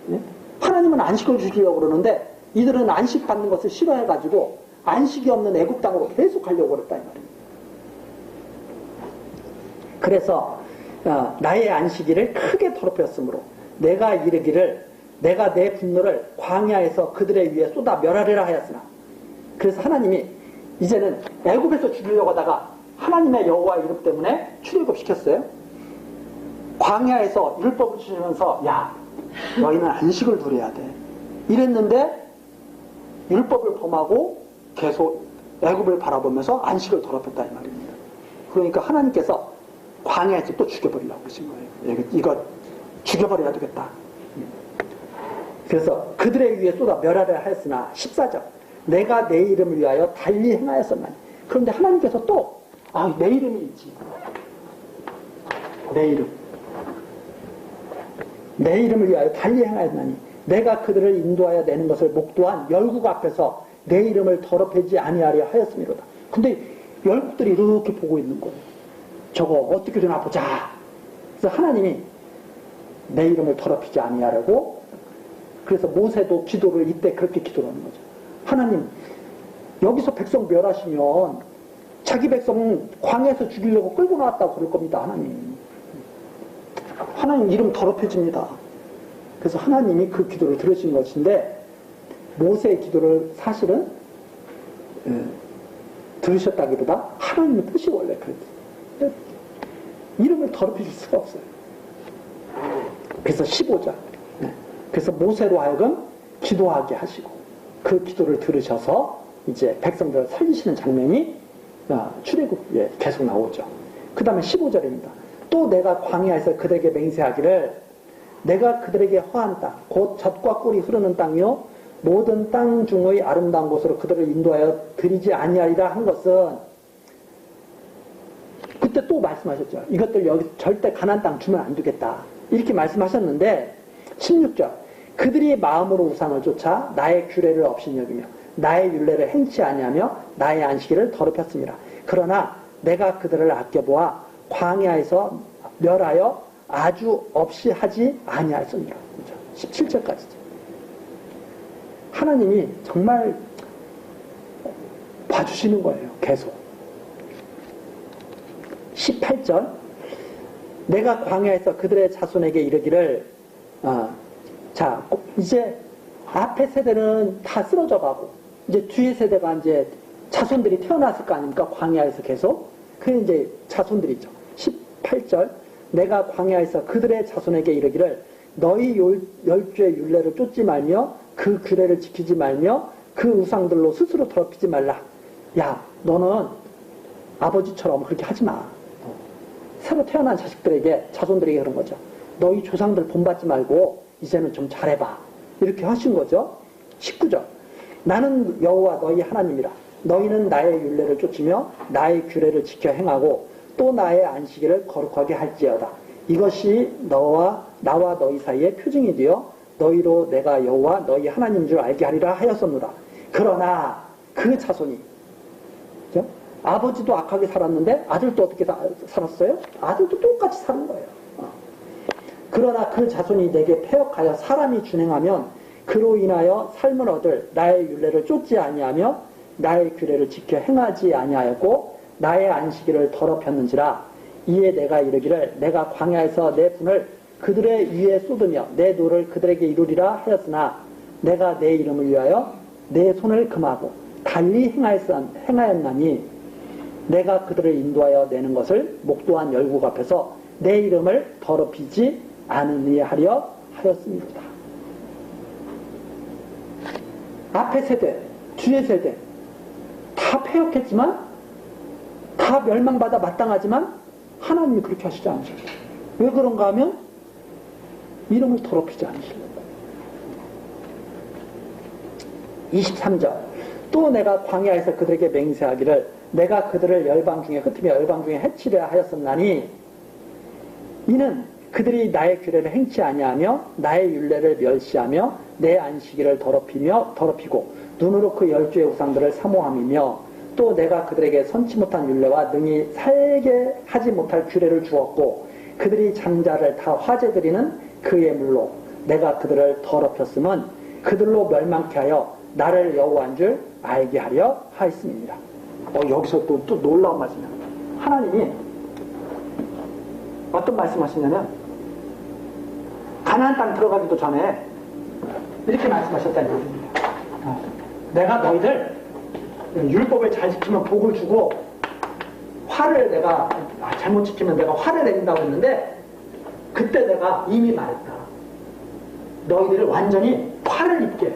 [SPEAKER 1] 네? 하나님은 안식을 주시려고 그러는데 이들은 안식 받는 것을 싫어해가지고 안식이 없는 애굽 땅으로 계속 가려고 그랬다 이 말입니다. 그래서 나의 안식일을 크게 더럽혔으므로 내가 이르기를 내가 내 분노를 광야에서 그들의 위에 쏟아 멸하리라 하였으나. 그래서 하나님이 이제는 애굽에서 죽이려고 하다가 하나님의 여호와 이름 때문에 출애굽시켰어요. 광야에서 율법을 주시면서 야 너희는 안식을 누려야 돼 이랬는데 율법을 범하고 계속 애굽을 바라보면서 안식을 더럽혔다 이 말입니다. 그러니까 하나님께서 광야에서 또 죽여버리려고 하신 거예요. 이거 죽여버려야 되겠다. 그래서 그들의 위에 쏟아 멸하려 하였으나 14절 내가 내 이름을 위하여 달리 행하였었나니. 그런데 하나님께서 또 내 이름이 있지. 내 이름을 위하여 달리 행하였나니 내가 그들을 인도하여 내는 것을 목도한 열국 앞에서 내 이름을 더럽히지 아니하려 하였음이로다. 근데 열국들이 이렇게 보고 있는 거예요. 저거 어떻게 되나 보자. 그래서 하나님이 내 이름을 더럽히지 아니하려고. 그래서 모세도 기도를 이때 그렇게 기도를 하는 거죠. 하나님 여기서 백성 멸하시면 자기 백성 광야에서 죽이려고 끌고 나왔다고 그럴 겁니다. 하나님 이름 더럽혀집니다. 그래서 하나님이 그 기도를 들으신 것인데 모세의 기도를 사실은 들으셨다기보다 하나님의 뜻이 원래 그랬어요. 이름을 더럽히실 수가 없어요. 그래서 15절 그래서 모세로 하여금 기도하게 하시고 그 기도를 들으셔서 이제 백성들을 살리시는 장면이 출애굽에 계속 나오죠. 그 다음에 15절입니다. 또 내가 광야에서 그들에게 맹세하기를 내가 그들에게 허한 땅 곧 젖과 꿀이 흐르는 땅이요 모든 땅 중의 아름다운 곳으로 그들을 인도하여 드리지 아니하리라 한 것은 그때 또 말씀하셨죠. 이것들 여기 절대 가나안 땅 주면 안 되겠다 이렇게 말씀하셨는데 16절 그들이 마음으로 우상을 쫓아 나의 규례를 없인 여기며 나의 율례를 행치 아니하며 나의 안식일을 더럽혔습니다. 그러나 내가 그들을 아껴보아 광야에서 멸하여 아주 없이 하지 아니하였느니라. 17절까지죠. 하나님이 정말 봐주시는 거예요. 계속. 18절 내가 광야에서 그들의 자손에게 이르기를 자 이제 앞에 세대는 다 쓰러져 가고 이제 뒤에 세대가 이제 자손들이 태어났을 거 아닙니까? 광야에서 계속 그 이제 자손들이죠. 18절 내가 광야에서 그들의 자손에게 이르기를 너희 열주의 율례를 쫓지 말며 그 규례를 지키지 말며 그 우상들로 스스로 더럽히지 말라. 야 너는 아버지처럼 그렇게 하지 마. 새로 태어난 자식들에게 자손들에게 그런 거죠. 너희 조상들 본받지 말고 이제는 좀 잘해봐. 이렇게 하신 거죠. 19절 나는 여호와 너희 하나님이라. 너희는 나의 율례를 쫓으며 나의 규례를 지켜 행하고 또 나의 안식일을 거룩하게 할지어다. 이것이 나와 너희 사이의 표징이 되어 너희로 내가 여호와 너희 하나님인 줄 알게 하리라 하였었노라. 그러나 그 자손이 그렇죠? 아버지도 악하게 살았는데 아들도 어떻게 살았어요? 아들도 똑같이 사는 거예요. 그러나 그 자손이 내게 패역하여 사람이 준행하면 그로 인하여 삶을 얻을 나의 율례를 쫓지 아니하며 나의 규례를 지켜 행하지 아니하였고 나의 안식일을 더럽혔는지라. 이에 내가 이르기를 내가 광야에서 내 분을 그들의 위에 쏟으며 내 노를 그들에게 이루리라 하였으나 내가 내 이름을 위하여 내 손을 금하고 달리 행하였나니 내가 그들을 인도하여 내는 것을 목도한 열국 앞에서 내 이름을 더럽히지 않으리 하려 하였습니다. 앞에 세대, 뒤에 세대 다 패역했지만 다 멸망받아 마땅하지만 하나님이 그렇게 하시지 않으셔요. 왜 그런가 하면 이름을 더럽히지 않으시려고. 23절 또 내가 광야에서 그들에게 맹세하기를 내가 그들을 열방 중에 흩으며 열방 중에 해치려 하였었나니 이는 그들이 나의 규례를 행치 아니하며 나의 율례를 멸시하며 내 안식일을 더럽히고 눈으로 그 열주의 우상들을 사모함이며 또 내가 그들에게 선치 못한 율례와 능히 살게 하지 못할 규례를 주었고 그들이 장자를 다 화제드리는 그 예물로 내가 그들을 더럽혔음은 그들로 멸망케 하여 나를 여호와인 줄 알게 하려 하였습니다. 여기서 또 놀라운 말씀이에요. 하나님이 어떤 말씀하시냐면 가나안 땅 들어가기도 전에 이렇게 말씀하셨다는 얘기입니다. 내가 너희들 율법을 잘 지키면 복을 주고 화를 내가 잘못 지키면 내가 화를 내린다고 했는데 그때 내가 이미 말했다. 너희들을 완전히 화를 입게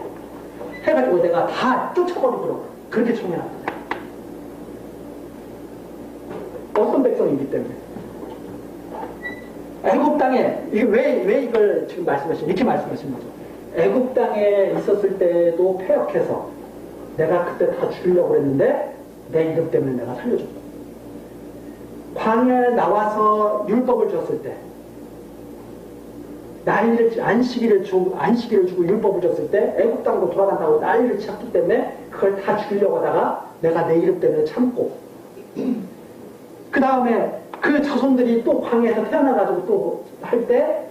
[SPEAKER 1] 해가지고 내가 다 쫓아버리도록 그렇게 청해놨다. 어떤 백성이기 때문에 애굽 땅에 이게 왜 이걸 지금 이렇게 말씀하신 거죠. 애굽 땅에 있었을 때도 패역해서 내가 그때 다 죽이려고 했는데 내 이름 때문에 내가 살려줬다. 광야에 나와서 율법을 줬을 때 안식일을 주고 율법을 줬을 때 애굽 땅도 돌아간다고 난리를 쳤기 때문에 그걸 다 죽이려고 하다가 내가 내 이름 때문에 참고 그 다음에 그 자손들이 또 광야에서 태어나가지고 또 할 때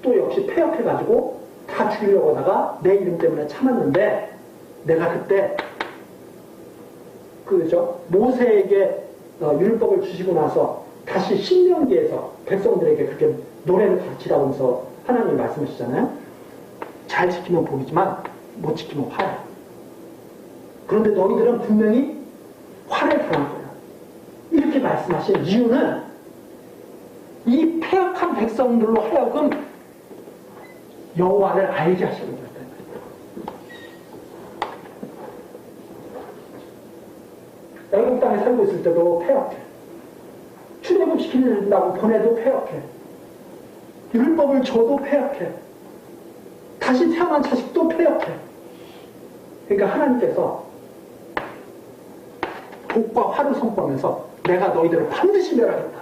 [SPEAKER 1] 또 역시 패역해가지고 다 죽이려고 하다가 내 이름 때문에 참았는데 내가 그때 모세에게 율법을 주시고 나서 다시 신명기에서 백성들에게 그렇게 노래를 가르치라고 하면서 하나님이 말씀하시잖아요. 잘 지키면 복이지만 못 지키면 화야. 그런데 너희들은 분명히 화를 당할 거야. 이렇게 말씀하신 이유는 이 패역한 백성들로 하여금 여호와를 알게 하시는 거예요. 애굽 땅에 살고 있을 때도 패역해. 출애굽시키려고 보내도 패역해. 율법을 줘도 패역해. 다시 태어난 자식도 패역해. 그러니까 하나님께서 복과 화를 선포하면서 내가 너희들을 반드시 멸하겠다.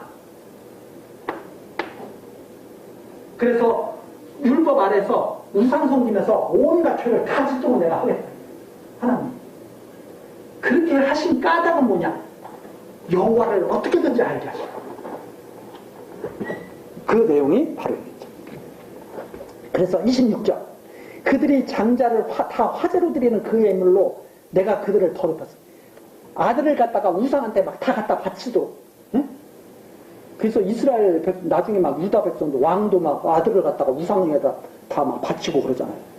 [SPEAKER 1] 그래서 율법 아래서 우상 섬기면서 온갖 죄를 다 짓도록 내가 하겠다. 하나님. 그렇게 그렇게 하신 까닭은 뭐냐? 여호와를 어떻게든지 알게 하시고. 그 내용이 바로 이거죠. 그래서 26절. 그들이 장자를 다 화제로 드리는 그 예물로 내가 그들을 더럽혔어. 아들을 갖다가 우상한테 막 다 갖다 바치도록. 응? 그래서 이스라엘 나중에 막 유다 백성도 왕도 막 아들을 갖다가 우상에다 다 막 바치고 그러잖아요.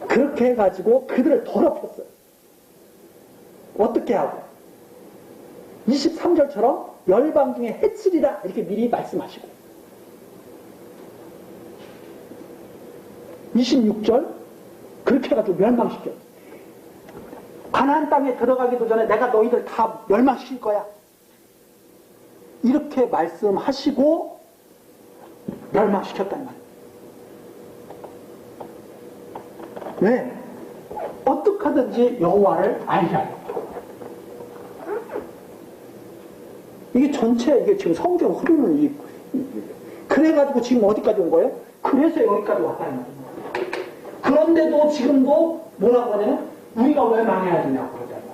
[SPEAKER 1] 그렇게 해가지고 그들을 더럽혔어요. 어떻게 하고? 23절처럼 열방 중에 해치리라 이렇게 미리 말씀하시고 26절 그렇게 해가지고 멸망시켜. 가나안 땅에 들어가기도 전에 내가 너희들 다 멸망시킬 거야. 이렇게 말씀하시고 멸망시켰단 말이에요. 왜? 어떻게 하든지 여호와를 알게 하려고. 이게 전체 이게 지금 성경 흐르는 그래가지고 지금 어디까지 온 거예요? 그래서 여기까지 왔다는 거예요. 그런데도 지금도 뭐라고 하냐면 우리가 왜 망해야 되냐고 그러잖아요.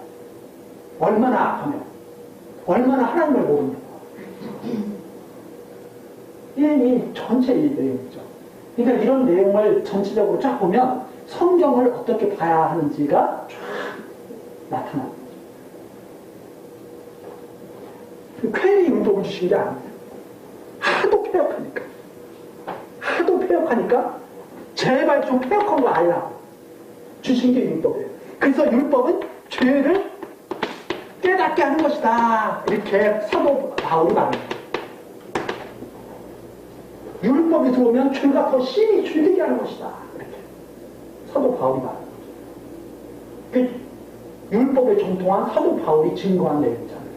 [SPEAKER 1] 얼마나 악하면 얼마나 하나님을 모르냐고. 이 전체 이 내용이죠. 그러니까 이런 내용을 전체적으로 쫙 보면 성경을 어떻게 봐야 하는지가 쫙 나타납니다. 괜히 운동을 주신 게 아니에요. 하도 폐역하니까 제발 좀 폐역한 거 알라고 주신 게 율법이에요. 그래서 율법은 죄를 깨닫게 하는 것이다. 이렇게 사도 바울이 말합니다. 율법이 들어오면 죄가 더 심히 줄이게 하는 것이다. 이렇게 사도 바울이 말합니다. 그 율법에 정통한 사도 바울이 증거한 내용이잖아요.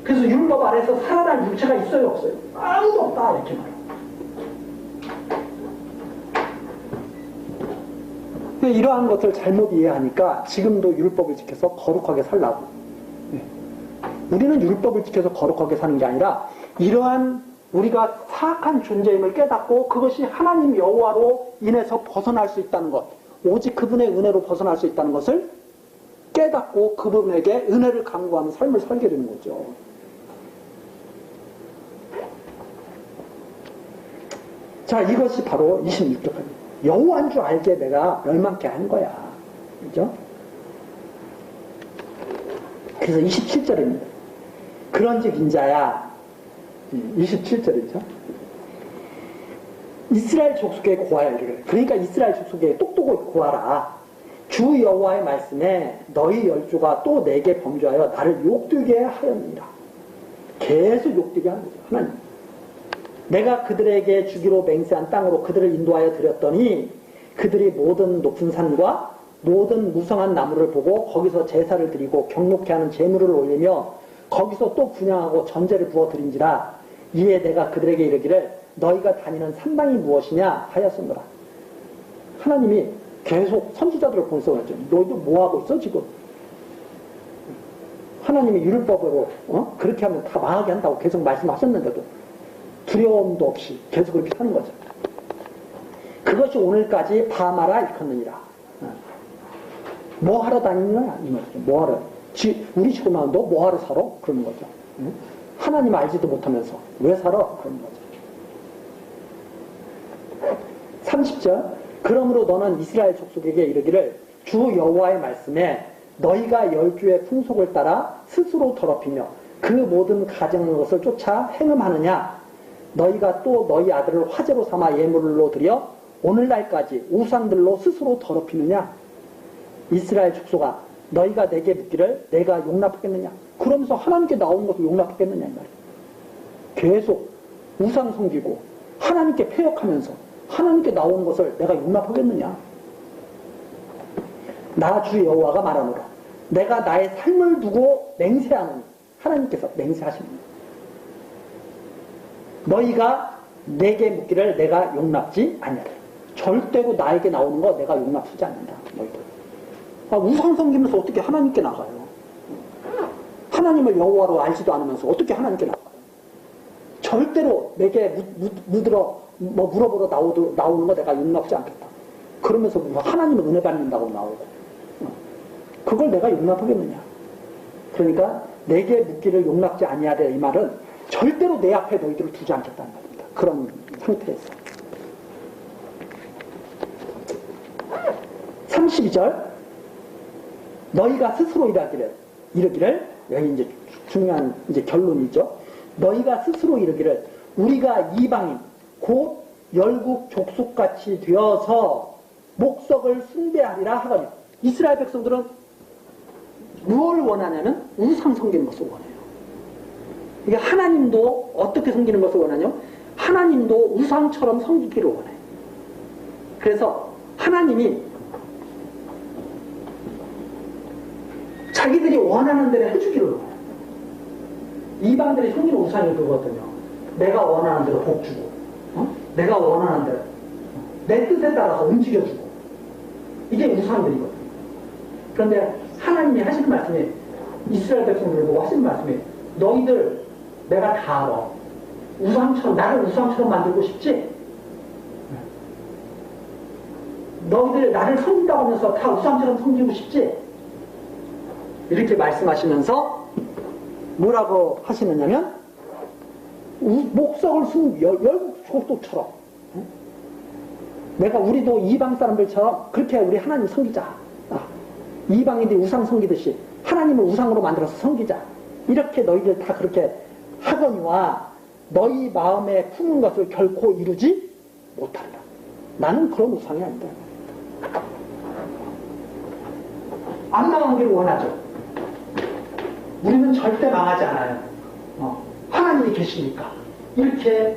[SPEAKER 1] 그래서 율법 아래서 살아날 육체가 있어요, 없어요? 아무도 없다, 이렇게 말해요. 이러한 것을 잘못 이해하니까 지금도 율법을 지켜서 거룩하게 살라고. 우리는 율법을 지켜서 거룩하게 사는 게 아니라 이러한 우리가 사악한 존재임을 깨닫고 그것이 하나님 여호와로 인해서 벗어날 수 있다는 것, 오직 그분의 은혜로 벗어날 수 있다는 것을 깨닫고 그분에게 은혜를 강구하는 삶을 살게 되는 거죠. 자, 이것이 바로 26절입니다. 여호와인 줄 알게 내가 멸망케 한 거야. 그죠? 그래서 27절입니다. 그런즉 인자야. 27절이죠. 이스라엘 족속에 고하여 이르기를. 그러니까 이스라엘 족속에 똑똑히 고하라. 주 여호와의 말씀에 너희 열조가 또 내게 범죄하여 나를 욕되게 하였느니라. 계속 욕되게 하는 거죠. 하나님. 내가 그들에게 주기로 맹세한 땅으로 그들을 인도하여 드렸더니 그들이 모든 높은 산과 모든 무성한 나무를 보고 거기서 제사를 드리고 경록케 하는 제물을 올리며 거기서 또 분향하고 전제를 부어 드린지라. 이에 내가 그들에게 이르기를 너희가 다니는 산당이 무엇이냐 하였으므라. 하나님이 계속 선지자들을 보면서 그랬죠. 너희도 뭐하고 있어 지금? 하나님이 율법으로 그렇게 하면 다 망하게 한다고 계속 말씀하셨는데도 두려움도 없이 계속 그렇게 사는 거죠. 그것이 오늘까지 바마라 일컫느니라. 뭐 하러 다니느냐 이 말이죠. 뭐 하러? 우리 지금 너 뭐 하러 살아? 그러는 거죠. 하나님 알지도 못하면서 왜 살아? 그러는 거죠. 30절. 그러므로 너는 이스라엘 족속에게 이르기를 주 여호와의 말씀에 너희가 열주의 풍속을 따라 스스로 더럽히며 그 모든 가증한 것을 쫓아 행음하느냐. 너희가 또 너희 아들을 화제로 삼아 예물로 드려 오늘날까지 우상들로 스스로 더럽히느냐. 이스라엘 족속아 너희가 내게 묻기를 내가 용납하겠느냐. 그러면서 하나님께 나오는 것을 용납하겠느냐 이 말이에요. 계속 우상 섬기고 하나님께 폐역하면서 하나님께 나오는 것을 내가 용납하겠느냐. 나 주 여호와가 말하노라. 내가 나의 삶을 두고 맹세하는 하나님께서 맹세하십니다. 너희가 내게 묻기를 내가 용납지 아니하리라. 절대로 나에게 나오는 거 내가 용납하지 않는다. 너희들. 우상 섬기면서 어떻게 하나님께 나가요? 하나님을 여호와로 알지도 않으면서 어떻게 하나님께 나가요? 절대로 내게 물어보러 나오는 거 내가 용납하지 않겠다. 그러면서 하나님은 은혜 받는다고 나오고 그걸 내가 용납하겠느냐. 그러니까 내게 묻기를 용납지 아니하되 이 말은 절대로 내 앞에 너희들을 두지 않겠다는 말입니다. 그런 상태에서 32절 너희가 스스로 이르기를 여기 이제 중요한 이제 결론이죠. 너희가 스스로 이르기를 우리가 이방인 곧 열국 족속같이 되어서 목석을 숭배하리라 하거든요. 이스라엘 백성들은 무엇을 원하냐면 우상 섬기는 것을 원해요. 이게 하나님도 어떻게 섬기는 것을 원하냐? 하나님도 우상처럼 섬기기를 원해요. 그래서 하나님이 자기들이 원하는 대로 해주기를 원해요. 이방들이 섬기는 우상이 그거거든요. 내가 원하는 대로 복 주고, 내가 원하는 대로 내 뜻에 따라서 움직여주고, 이게 우상들이거든요. 그런데 하나님이 하시는 말씀이 이스라엘 백성들을 보고 하시는 말씀이 너희들 내가 다 알아. 우상처럼 나를 우상처럼 만들고 싶지? 너희들 나를 섬긴다고 하면서 다 우상처럼 섬기고 싶지? 이렇게 말씀하시면서 뭐라고 하시느냐면 목석을 숨 열국 족속처럼 내가 우리도 이방 사람들처럼 그렇게 우리 하나님 섬기자. 이방인들이 우상 섬기듯이 하나님을 우상으로 만들어서 섬기자. 이렇게 너희들 다 그렇게 하거니와 너희 마음에 품은 것을 결코 이루지 못하리라. 나는 그런 우상이 아니다. 안 망하기를 원하죠. 우리는 절대 망하지 않아요. 하나님이 계시니까 이렇게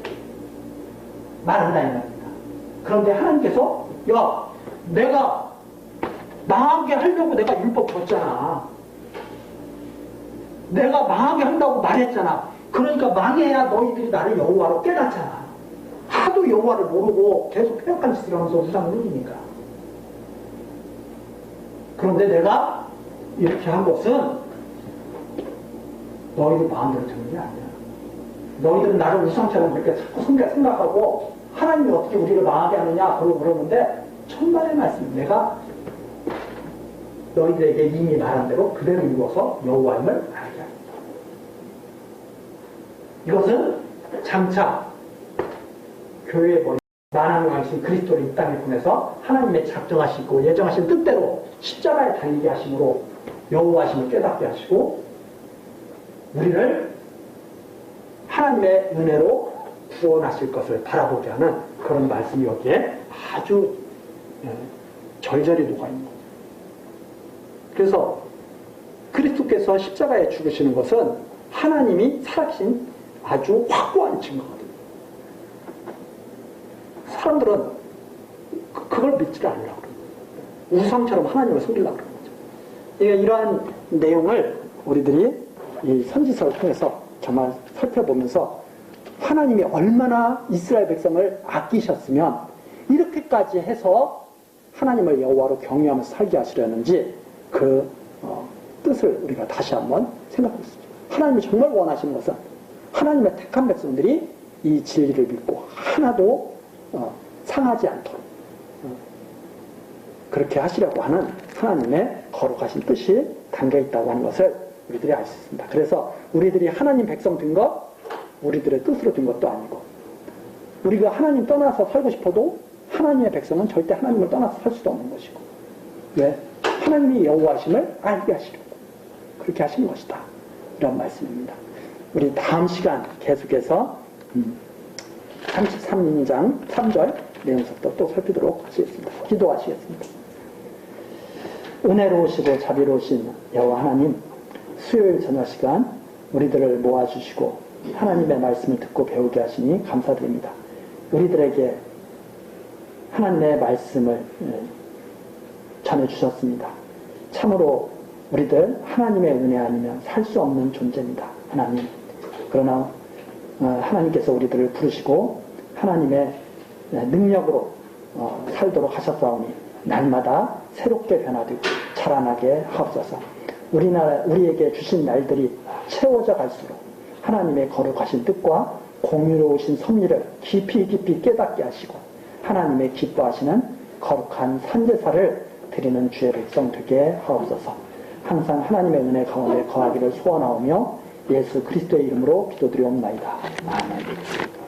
[SPEAKER 1] 말한다 이 말입니다. 그런데 하나님께서 야 내가 망하게 하려고 내가 율법 줬잖아. 내가 망하게 한다고 말했잖아. 그러니까 망해야 너희들이 나를 여호와로 깨닫잖아. 하도 여호와를 모르고 계속 폐역한 짓을 하면서 우상을 누리니까. 그런데 내가 이렇게 한 것은 너희들 마음대로 되는 게 아니야. 너희들은 나를 우상처럼 그렇게 자꾸 생각하고 하나님이 어떻게 우리를 망하게 하느냐 그러는데 천만의 말씀 내가 너희들에게 이미 말한 대로 그대로 이루어서 여호와임을 알게 합니다. 이것은 장차 교회에 보내 만왕의 왕이신 그리스도를 이 땅에 보내서 하나님의 작정하시고 예정하신 뜻대로 십자가에 달리게 하심으로 여호와심을 깨닫게 하시고 우리를 하나님의 은혜로 구원하실 것을 바라보게 하는 그런 말씀이 여기에 아주 절절히 녹아있는 겁니다. 그래서 그리스도께서 십자가에 죽으시는 것은 하나님이 살아계신 아주 확고한 증거거든요. 사람들은 그걸 믿지를 않으려고 그래요. 우상처럼 하나님을 섬기려고 그러는 거죠. 이러한 내용을 우리들이 이 선지서를 통해서 정말 살펴보면서 하나님이 얼마나 이스라엘 백성을 아끼셨으면 이렇게까지 해서 하나님을 여호와로 경외하면서 살게 하시려는지 그 뜻을 우리가 다시 한번 생각해 보시죠. 하나님이 정말 원하시는 것은 하나님의 택한 백성들이 이 진리를 믿고 하나도 상하지 않도록 그렇게 하시려고 하는 하나님의 거룩하신 뜻이 담겨있다고 하는 것을 우리들이 알 수 있습니다. 그래서 우리들이 하나님 백성 된 것, 우리들의 뜻으로 된 것도 아니고 우리가 하나님 떠나서 살고 싶어도 하나님의 백성은 절대 하나님을 떠나서 살 수도 없는 것이고 왜? 하나님이 여호와심을 알게 하시려고 그렇게 하시는 것이다. 이런 말씀입니다. 우리 다음 시간 계속해서 33장 3절 내용부터 또 살피도록 하시겠습니다. 기도하시겠습니다. 은혜로우시고 자비로우신 여호와 하나님, 수요일 저녁 시간 우리들을 모아주시고 하나님의 말씀을 듣고 배우게 하시니 감사드립니다. 우리들에게 하나님의 말씀을 전해주셨습니다. 참으로 우리들 하나님의 은혜 아니면 살 수 없는 존재입니다. 하나님. 그러나 하나님께서 우리들을 부르시고 하나님의 능력으로 살도록 하셨사오니 날마다 새롭게 변화되고 자라나게 하옵소서. 우리에게 주신 날들이 채워져 갈수록 하나님의 거룩하신 뜻과 공유로우신 섭리를 깊이 깊이 깨닫게 하시고 하나님의 기뻐하시는 거룩한 산제사를 드리는 주의 백성 되게 하옵소서. 항상 하나님의 은혜 가운데 거하기를 소원하오며 예수 그리스도의 이름으로 기도드리옵나이다. 아멘.